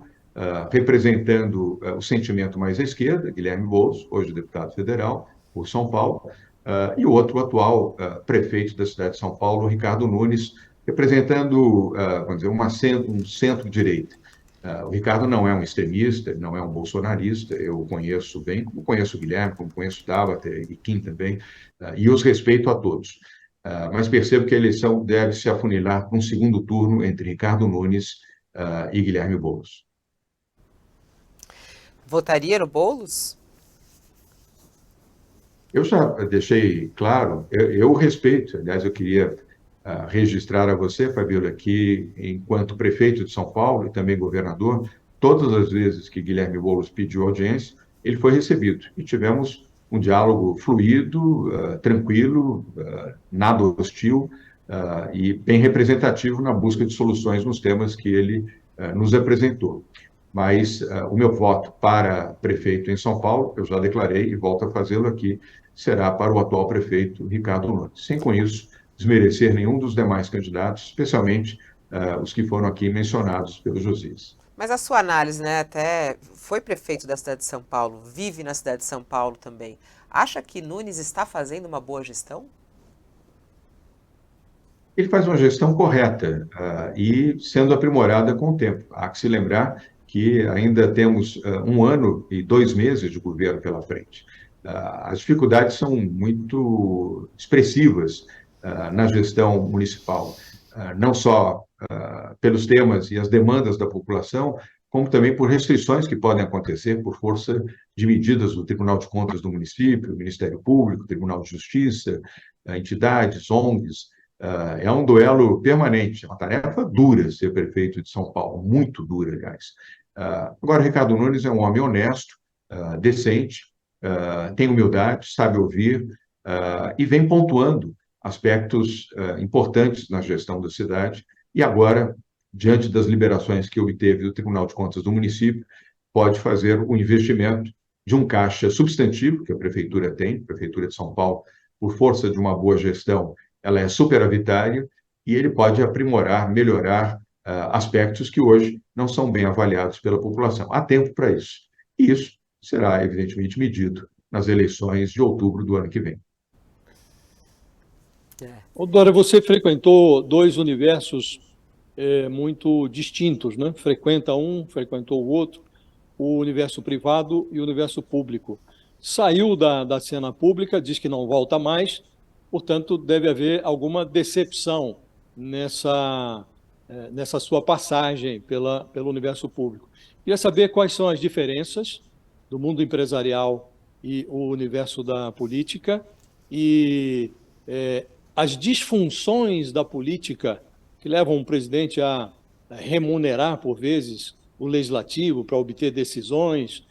representando o sentimento mais à esquerda, Guilherme Boulos, hoje deputado federal por São Paulo, e o outro atual prefeito da cidade de São Paulo, Ricardo Nunes, representando, vamos dizer, um centro-direita. O Ricardo não é um extremista, não é um bolsonarista, eu o conheço bem, como conheço o Guilherme, como conheço o Tabata e Kim também, e os respeito a todos. Mas percebo que a eleição deve se afunilar para um segundo turno entre Ricardo Nunes e Guilherme Boulos. Votaria no Boulos? Eu já deixei claro, eu respeito, aliás, eu queria registrar a você, Fabíola, que enquanto prefeito de São Paulo e também governador, todas as vezes que Guilherme Boulos pediu audiência, ele foi recebido e tivemos um diálogo fluido, tranquilo, nada hostil e bem representativo na busca de soluções nos temas que ele nos apresentou. Mas o meu voto para prefeito em São Paulo, eu já declarei e volto a fazê-lo aqui, será para o atual prefeito Ricardo Nunes. Sem com isso desmerecer nenhum dos demais candidatos, especialmente os que foram aqui mencionados pelo Josias. Mas a sua análise, né, até foi prefeito da cidade de São Paulo, vive na cidade de São Paulo também. Acha que Nunes está fazendo uma boa gestão? Ele faz uma gestão correta e sendo aprimorada com o tempo. Há que se lembrar que ainda temos 1 ano e 2 meses de governo pela frente. As dificuldades são muito expressivas na gestão municipal, não só pelos temas e as demandas da população, como também por restrições que podem acontecer por força de medidas do Tribunal de Contas do município, Ministério Público, Tribunal de Justiça, entidades, ONGs. É um duelo permanente, é uma tarefa dura ser prefeito de São Paulo, muito dura, aliás. Agora, Ricardo Nunes é um homem honesto, decente, tem humildade, sabe ouvir e vem pontuando aspectos importantes na gestão da cidade e agora diante das liberações que obteve do Tribunal de Contas do município, pode fazer o investimento de um caixa substantivo, que a Prefeitura tem, a Prefeitura de São Paulo, por força de uma boa gestão, ela é superavitária, e ele pode aprimorar, melhorar aspectos que hoje não são bem avaliados pela população. Há tempo para isso. E isso será, evidentemente, medido nas eleições de outubro do ano que vem. Ô, Dória, você frequentou dois universos muito distintos, né? Frequenta um, frequentou o outro, o universo privado e o universo público. Saiu da cena pública, diz que não volta mais, portanto, deve haver alguma decepção nessa sua passagem pelo universo público. Queria saber quais são as diferenças do mundo empresarial e o universo da política e as disfunções da política que levam um presidente a remunerar, por vezes, o legislativo para obter decisões.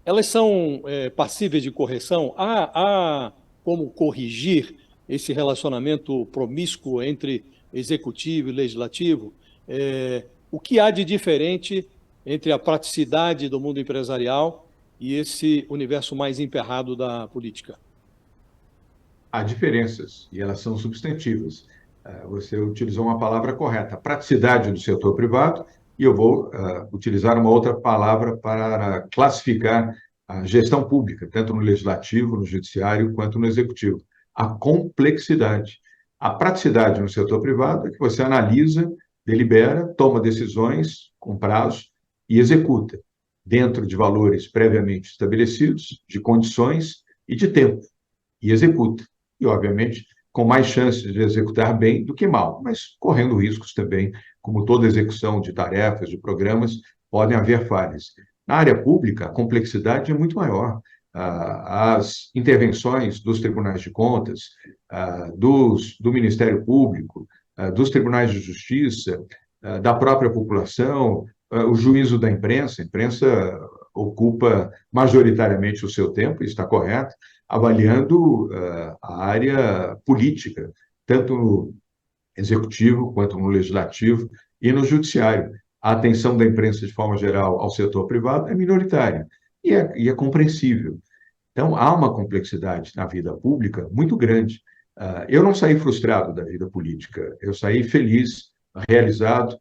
Elas são passíveis de correção? Há como corrigir esse relacionamento promíscuo entre executivo e legislativo? O que há de diferente entre a praticidade do mundo empresarial e esse universo mais emperrado da política? Há diferenças, e elas são substantivas. Você utilizou uma palavra correta, a praticidade do setor privado, e eu vou utilizar uma outra palavra para classificar a gestão pública, tanto no legislativo, no judiciário, quanto no executivo. A complexidade. A praticidade no setor privado é que você analisa, delibera, toma decisões com prazo e executa, dentro de valores previamente estabelecidos, de condições e de tempo, e executa. E, obviamente, com mais chances de executar bem do que mal, mas correndo riscos também, como toda execução de tarefas, de programas, podem haver falhas. Na área pública, a complexidade é muito maior. As intervenções dos tribunais de contas, do Ministério Público, dos tribunais de justiça, da própria população, o juízo da imprensa. A imprensa ocupa majoritariamente o seu tempo, está correto, avaliando a área política, tanto no executivo quanto no legislativo e no judiciário. A atenção da imprensa, de forma geral, ao setor privado é minoritária e é compreensível. Então, há uma complexidade na vida pública muito grande. Eu não saí frustrado da vida política, eu saí feliz, realizado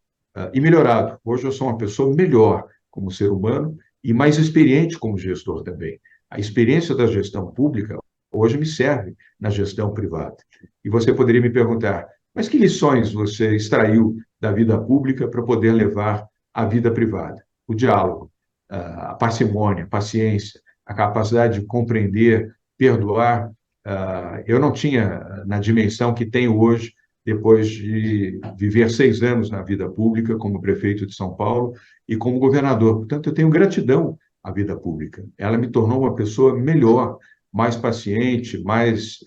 e melhorado. Hoje eu sou uma pessoa melhor como ser humano e mais experiente como gestor também. A experiência da gestão pública hoje me serve na gestão privada. E você poderia me perguntar, mas que lições você extraiu da vida pública para poder levar à vida privada? O diálogo, a parcimônia, a paciência, a capacidade de compreender, perdoar. Eu não tinha na dimensão que tenho hoje, depois de viver 6 anos na vida pública como prefeito de São Paulo e como governador. Portanto, eu tenho gratidão à vida pública. Ela me tornou uma pessoa melhor, mais paciente, mais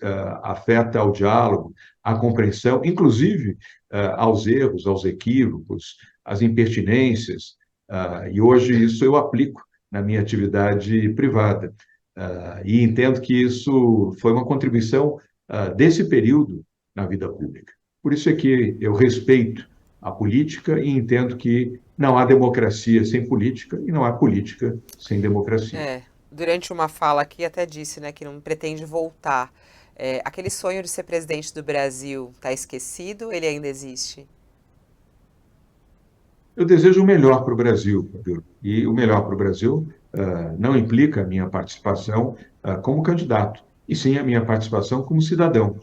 afeta ao diálogo, à compreensão, inclusive aos erros, aos equívocos, às impertinências. E hoje isso eu aplico na minha atividade privada. E entendo que isso foi uma contribuição desse período na vida pública. Por isso é que eu respeito a política e entendo que não há democracia sem política e não há política sem democracia. Durante uma fala aqui até disse, né, que não pretende voltar. Aquele sonho de ser presidente do Brasil está esquecido? Ele ainda existe? Eu desejo o melhor para o Brasil, e o melhor para o Brasil não implica a minha participação como candidato, e sim a minha participação como cidadão.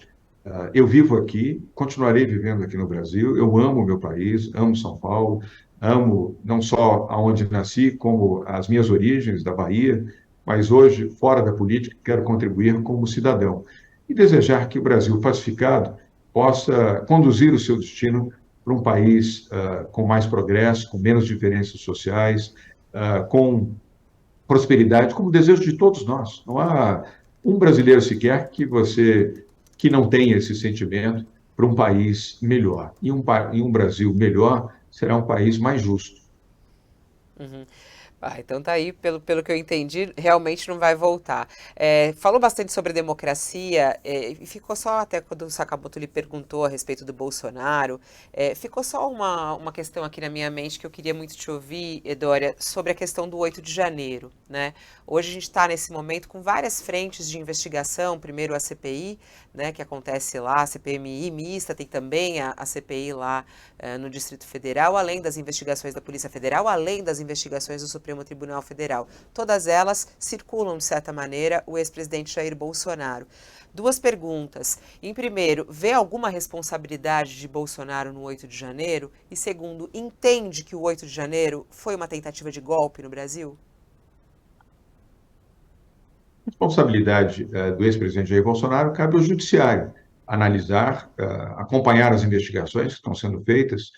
Eu vivo aqui, continuarei vivendo aqui no Brasil, eu amo o meu país, amo São Paulo, amo não só aonde nasci, como as minhas origens da Bahia, mas hoje, fora da política, quero contribuir como cidadão e desejar que o Brasil pacificado possa conduzir o seu destino para um país com mais progresso, com menos diferenças sociais, com prosperidade, como desejo de todos nós. Não há um brasileiro sequer que não tenha esse sentimento para um país melhor. E um Brasil melhor será um país mais justo. Uhum. Então tá aí, pelo que eu entendi, realmente não vai voltar. Falou bastante sobre democracia, e ficou só, até quando o Sakamoto lhe perguntou a respeito do Bolsonaro, ficou só uma questão aqui na minha mente que eu queria muito te ouvir, Edória, sobre a questão do 8 de janeiro, né? Hoje a gente está nesse momento com várias frentes de investigação, primeiro a CPI, né, que acontece lá, a CPMI mista, tem também a CPI lá no Distrito Federal, além das investigações da Polícia Federal, além das investigações do Supremo Tribunal Federal. Todas elas circulam, de certa maneira, o ex-presidente Jair Bolsonaro. Duas perguntas. Em primeiro, vê alguma responsabilidade de Bolsonaro no 8 de janeiro? E segundo, entende que o 8 de janeiro foi uma tentativa de golpe no Brasil? A responsabilidade do ex-presidente Jair Bolsonaro cabe ao judiciário analisar, acompanhar as investigações que estão sendo feitas,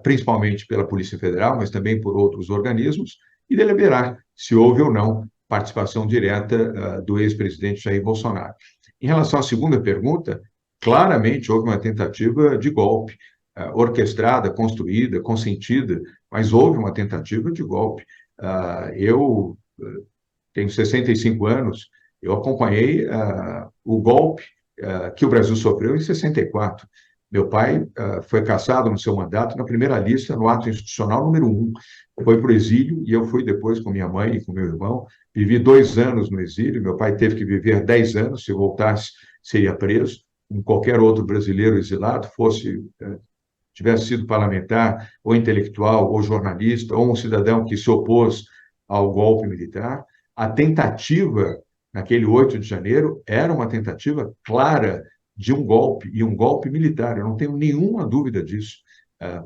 principalmente pela Polícia Federal, mas também por outros organismos, e deliberar se houve ou não participação direta do ex-presidente Jair Bolsonaro. Em relação à segunda pergunta, claramente houve uma tentativa de golpe, orquestrada, construída, consentida, mas houve uma tentativa de golpe. Eu tenho 65 anos, eu acompanhei o golpe que o Brasil sofreu em 64. Meu pai foi cassado no seu mandato na primeira lista, no ato institucional número 1. Foi para o exílio e eu fui depois com minha mãe e com meu irmão. Vivi 2 anos no exílio, meu pai teve que viver 10 anos, se voltasse seria preso, como qualquer outro brasileiro exilado, tivesse sido parlamentar, ou intelectual, ou jornalista, ou um cidadão que se opôs ao golpe militar. A tentativa, naquele 8 de janeiro, era uma tentativa clara de um golpe, e um golpe militar. Eu não tenho nenhuma dúvida disso.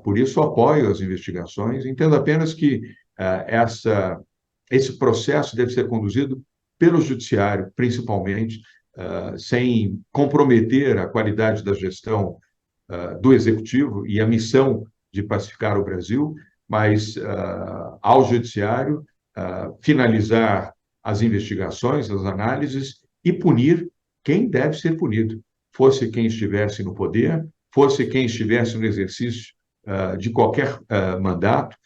Por isso, apoio as investigações. Entendo apenas que esse processo deve ser conduzido pelo judiciário, principalmente, sem comprometer a qualidade da gestão do executivo e a missão de pacificar o Brasil, mas ao judiciário finalizar as investigações, as análises e punir quem deve ser punido, fosse quem estivesse no poder, fosse quem estivesse no exercício de qualquer mandato,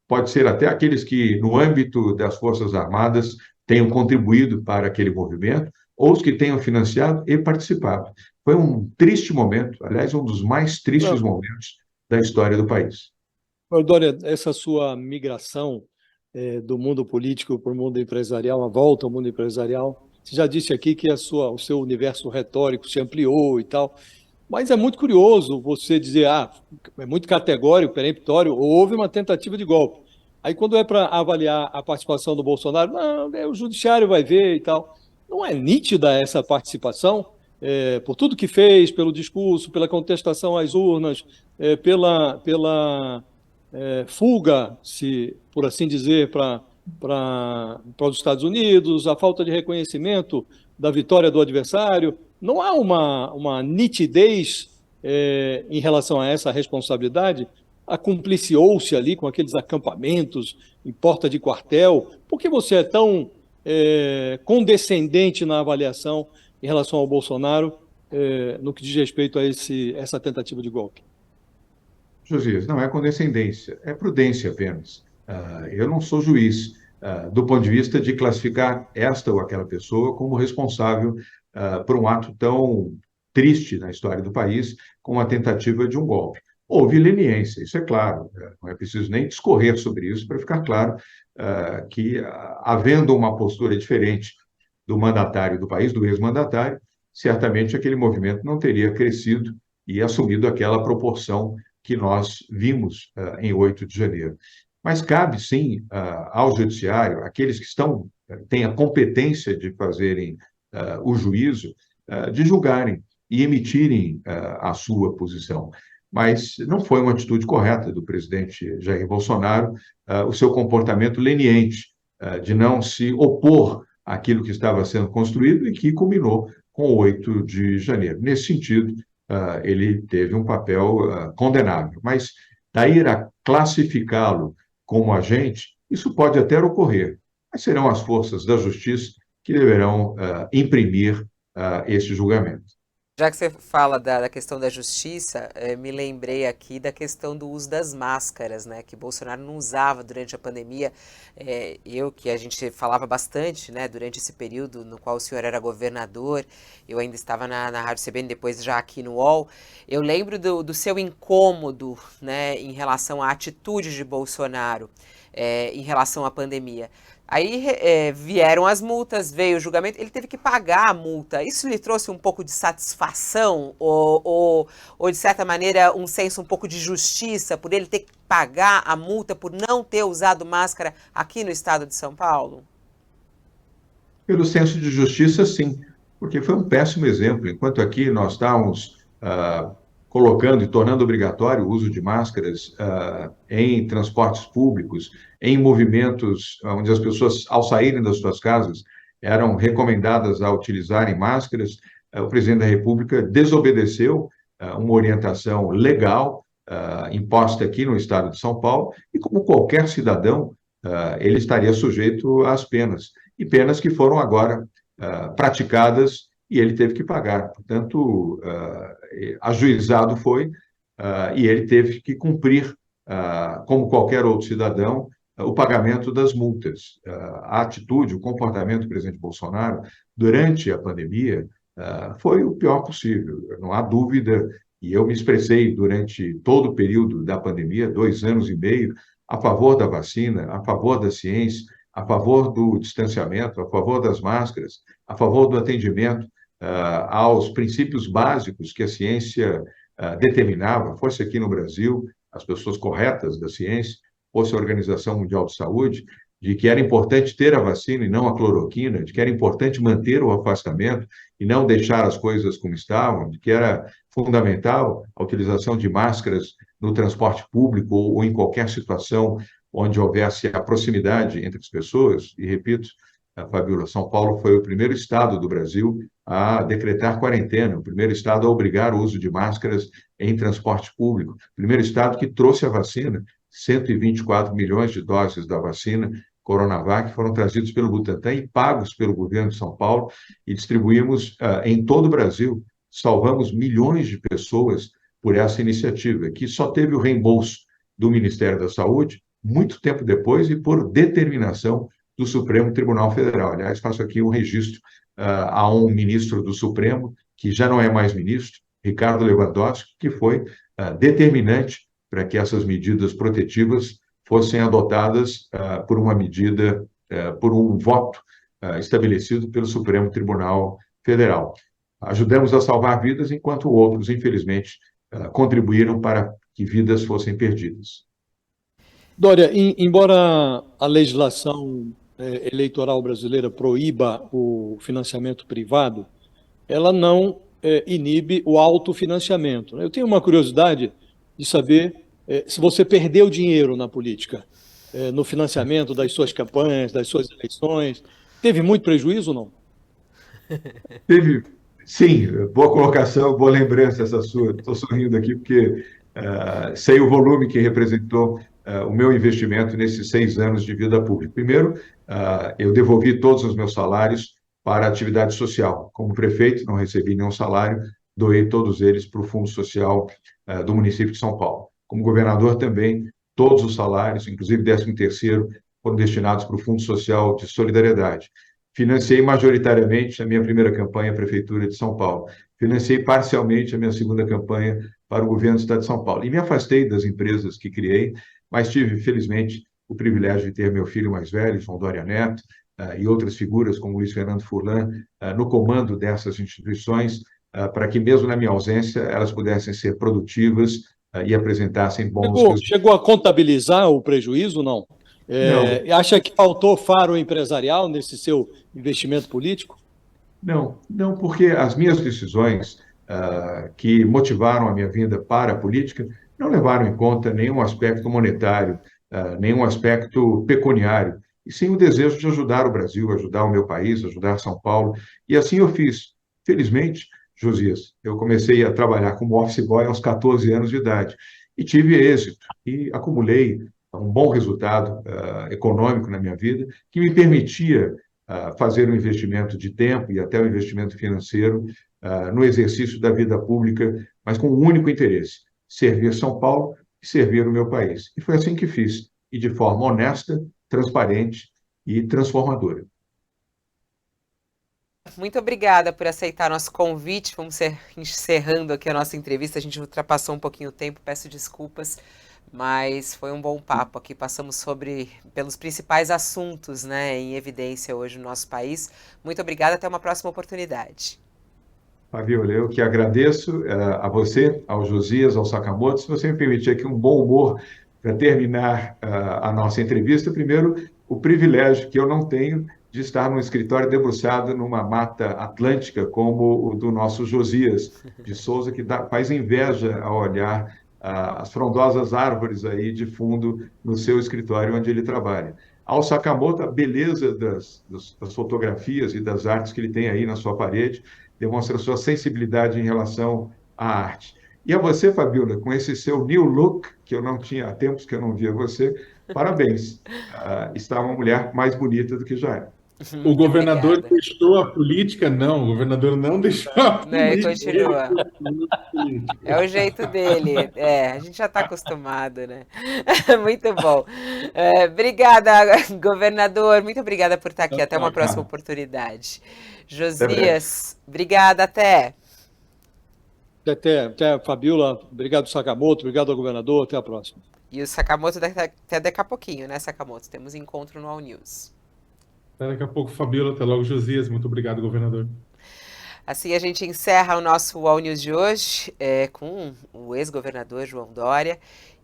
pode ser até aqueles que, no âmbito das Forças Armadas, tenham contribuído para aquele movimento, ou os que tenham financiado e participado. Foi um triste momento, aliás, um dos mais tristes momentos da história do país. Dória, essa sua migração do mundo político para o mundo empresarial, a volta ao mundo empresarial, você já disse aqui que o seu universo retórico se ampliou e tal, mas é muito curioso você dizer, é muito categórico, peremptório, houve uma tentativa de golpe. Aí quando é para avaliar a participação do Bolsonaro, não, o judiciário vai ver e tal. Não é nítida essa participação? Por tudo que fez, pelo discurso, pela contestação às urnas, pela fuga, se por assim dizer, para os Estados Unidos, a falta de reconhecimento da vitória do adversário. Não há uma nitidez em relação a essa responsabilidade? Acumpliciou-se ali com aqueles acampamentos em porta de quartel. Por que você é tão condescendente na avaliação em relação ao Bolsonaro no que diz respeito a essa tentativa de golpe? Josias, não é condescendência, é prudência apenas. Eu não sou juiz do ponto de vista de classificar esta ou aquela pessoa como responsável por um ato tão triste na história do país, como a tentativa de um golpe. Houve leniência, isso é claro, não é preciso nem discorrer sobre isso para ficar claro que, havendo uma postura diferente do mandatário do país, do ex-mandatário, certamente aquele movimento não teria crescido e assumido aquela proporção que nós vimos em 8 de janeiro. Mas cabe, sim, ao judiciário, aqueles que têm a competência de fazerem o juízo, de julgarem e emitirem a sua posição. Mas não foi uma atitude correta do presidente Jair Bolsonaro, o seu comportamento leniente, de não se opor àquilo que estava sendo construído e que culminou com o 8 de janeiro. Nesse sentido, ele teve um papel condenável. Mas daí a classificá-lo como agente, isso pode até ocorrer, mas serão as forças da justiça que deverão imprimir esse julgamento. Já que você fala da questão da justiça, me lembrei aqui da questão do uso das máscaras, né? Que Bolsonaro não usava durante a pandemia. Que a gente falava bastante, né? Durante esse período no qual o senhor era governador, eu ainda estava na Rádio CBN, depois já aqui no UOL. Eu lembro do seu incômodo, né? Em relação à atitude de Bolsonaro, em relação à pandemia. Aí vieram as multas, veio o julgamento, ele teve que pagar a multa. Isso lhe trouxe um pouco de satisfação ou de certa maneira, um senso um pouco de justiça por ele ter que pagar a multa por não ter usado máscara aqui no estado de São Paulo? Pelo senso de justiça, sim, porque foi um péssimo exemplo. Enquanto aqui nós estávamos colocando e tornando obrigatório o uso de máscaras em transportes públicos, em movimentos onde as pessoas, ao saírem das suas casas, eram recomendadas a utilizarem máscaras, o presidente da República desobedeceu uma orientação legal imposta aqui no estado de São Paulo, e como qualquer cidadão, ele estaria sujeito às penas, e penas que foram agora praticadas e ele teve que pagar. Portanto, ajuizado foi, e ele teve que cumprir, como qualquer outro cidadão, o pagamento das multas. A atitude, o comportamento do presidente Bolsonaro durante a pandemia foi o pior possível, não há dúvida, e eu me expressei durante todo o período da pandemia, 2 anos e meio, a favor da vacina, a favor da ciência, a favor do distanciamento, a favor das máscaras, a favor do atendimento aos princípios básicos que a ciência determinava, fosse aqui no Brasil, as pessoas corretas da ciência, fosse a Organização Mundial de Saúde, de que era importante ter a vacina e não a cloroquina, de que era importante manter o afastamento e não deixar as coisas como estavam, de que era fundamental a utilização de máscaras no transporte público ou em qualquer situação onde houvesse a proximidade entre as pessoas. E repito, Fabíola, São Paulo foi o primeiro estado do Brasil a decretar quarentena, o primeiro estado a obrigar o uso de máscaras em transporte público, o primeiro estado que trouxe a vacina, 124 milhões de doses da vacina Coronavac foram trazidos pelo Butantan e pagos pelo governo de São Paulo, e distribuímos em todo o Brasil. Salvamos milhões de pessoas por essa iniciativa, que só teve o reembolso do Ministério da Saúde muito tempo depois e por determinação do Supremo Tribunal Federal. Aliás, faço aqui um registro a um ministro do Supremo, que já não é mais ministro, Ricardo Lewandowski, que foi determinante para que essas medidas protetivas fossem adotadas por uma medida, por um voto estabelecido pelo Supremo Tribunal Federal. Ajudamos a salvar vidas, enquanto outros, infelizmente, contribuíram para que vidas fossem perdidas. Dória, embora a legislação eleitoral brasileira proíba o financiamento privado, ela não inibe o autofinanciamento. Eu tenho uma curiosidade de saber se você perdeu dinheiro na política, no financiamento das suas campanhas, das suas eleições. Teve muito prejuízo ou não? Teve, sim, boa colocação, boa lembrança essa sua. Estou sorrindo aqui porque sei o volume que representou o meu investimento nesses 6 anos de vida pública. Primeiro, eu devolvi todos os meus salários para a atividade social. Como prefeito, não recebi nenhum salário, doei todos eles para o Fundo Social do município de São Paulo. Como governador também, todos os salários, inclusive 13º, foram destinados para o Fundo Social de Solidariedade. Financei majoritariamente a minha primeira campanha à Prefeitura de São Paulo. Financei parcialmente a minha segunda campanha para o governo do Estado de São Paulo. E me afastei das empresas que criei, mas tive, felizmente, o privilégio de ter meu filho mais velho, João Dória Neto, e outras figuras, como Luiz Fernando Furlan, no comando dessas instituições, para que, mesmo na minha ausência, elas pudessem ser produtivas e apresentassem bons resultados. Chegou a contabilizar o prejuízo, não? Não. Acha que faltou faro empresarial nesse seu investimento político? Não, não, porque as minhas decisões que motivaram a minha vinda para a política não levaram em conta nenhum aspecto monetário, nenhum aspecto pecuniário, e sim o desejo de ajudar o Brasil, ajudar o meu país, ajudar São Paulo, e assim eu fiz. Felizmente, Josias, eu comecei a trabalhar como office boy aos 14 anos de idade, e tive êxito, e acumulei um bom resultado econômico na minha vida, que me permitia fazer um investimento de tempo e até um investimento financeiro no exercício da vida pública, mas com um único interesse: servir São Paulo e servir o meu país. E foi assim que fiz, e de forma honesta, transparente e transformadora. Muito obrigada por aceitar nosso convite. Vamos encerrando aqui a nossa entrevista. A gente ultrapassou um pouquinho o tempo, peço desculpas, mas foi um bom papo aqui. Passamos pelos principais assuntos, né, em evidência hoje no nosso país. Muito obrigada, até uma próxima oportunidade. Fabiola, eu que agradeço a você, ao Josias, ao Sakamoto. Se você me permitir aqui um bom humor para terminar a nossa entrevista, primeiro, o privilégio que eu não tenho de estar num escritório debruçado numa mata atlântica como o do nosso Josias de Souza, que faz inveja ao olhar as frondosas árvores aí de fundo no seu escritório onde ele trabalha. Ao Sakamoto, a beleza das fotografias e das artes que ele tem aí na sua parede demonstra sua sensibilidade em relação à arte. E a você, Fabiola, com esse seu new look, que eu não tinha há tempos que eu não via você, parabéns. Está uma mulher mais bonita do que já é. O governador deixou a política? Não, o governador não deixou a política. Continua. É o jeito dele. A gente já está acostumado, né? Muito bom. Obrigada, governador. Muito obrigada por estar aqui. Até uma próxima oportunidade. Josias, obrigada, até. Até, Fabiola. Obrigado, Sakamoto. Obrigado ao governador. Até a próxima. E o Sakamoto até daqui a pouquinho, né, Sakamoto? Temos encontro no All News. Até daqui a pouco, Fabiola. Até logo, Josias. Muito obrigado, governador. Assim a gente encerra o nosso All News de hoje com o ex-governador João Dória.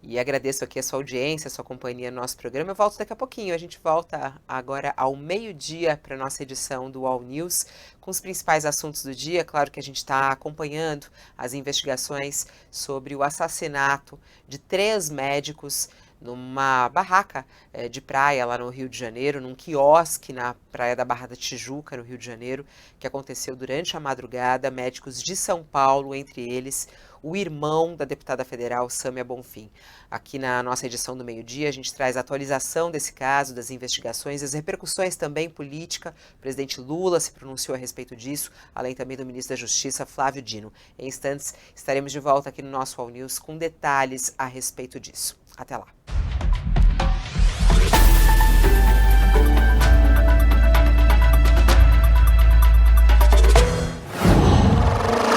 E agradeço aqui a sua audiência, a sua companhia no nosso programa. Eu volto daqui a pouquinho. A gente volta agora ao meio-dia para a nossa edição do All News, com os principais assuntos do dia. Claro que a gente está acompanhando as investigações sobre o assassinato de 3 médicos numa barraca de praia lá no Rio de Janeiro, num quiosque na praia da Barra da Tijuca, no Rio de Janeiro, que aconteceu durante a madrugada. Médicos de São Paulo, entre eles o irmão da deputada federal Sâmia Bonfim. Aqui na nossa edição do meio-dia, a gente traz a atualização desse caso, das investigações, as repercussões também política. O presidente Lula se pronunciou a respeito disso, além também do ministro da Justiça, Flávio Dino. Em instantes, estaremos de volta aqui no nosso All News com detalhes a respeito disso. Até lá.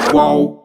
Qual?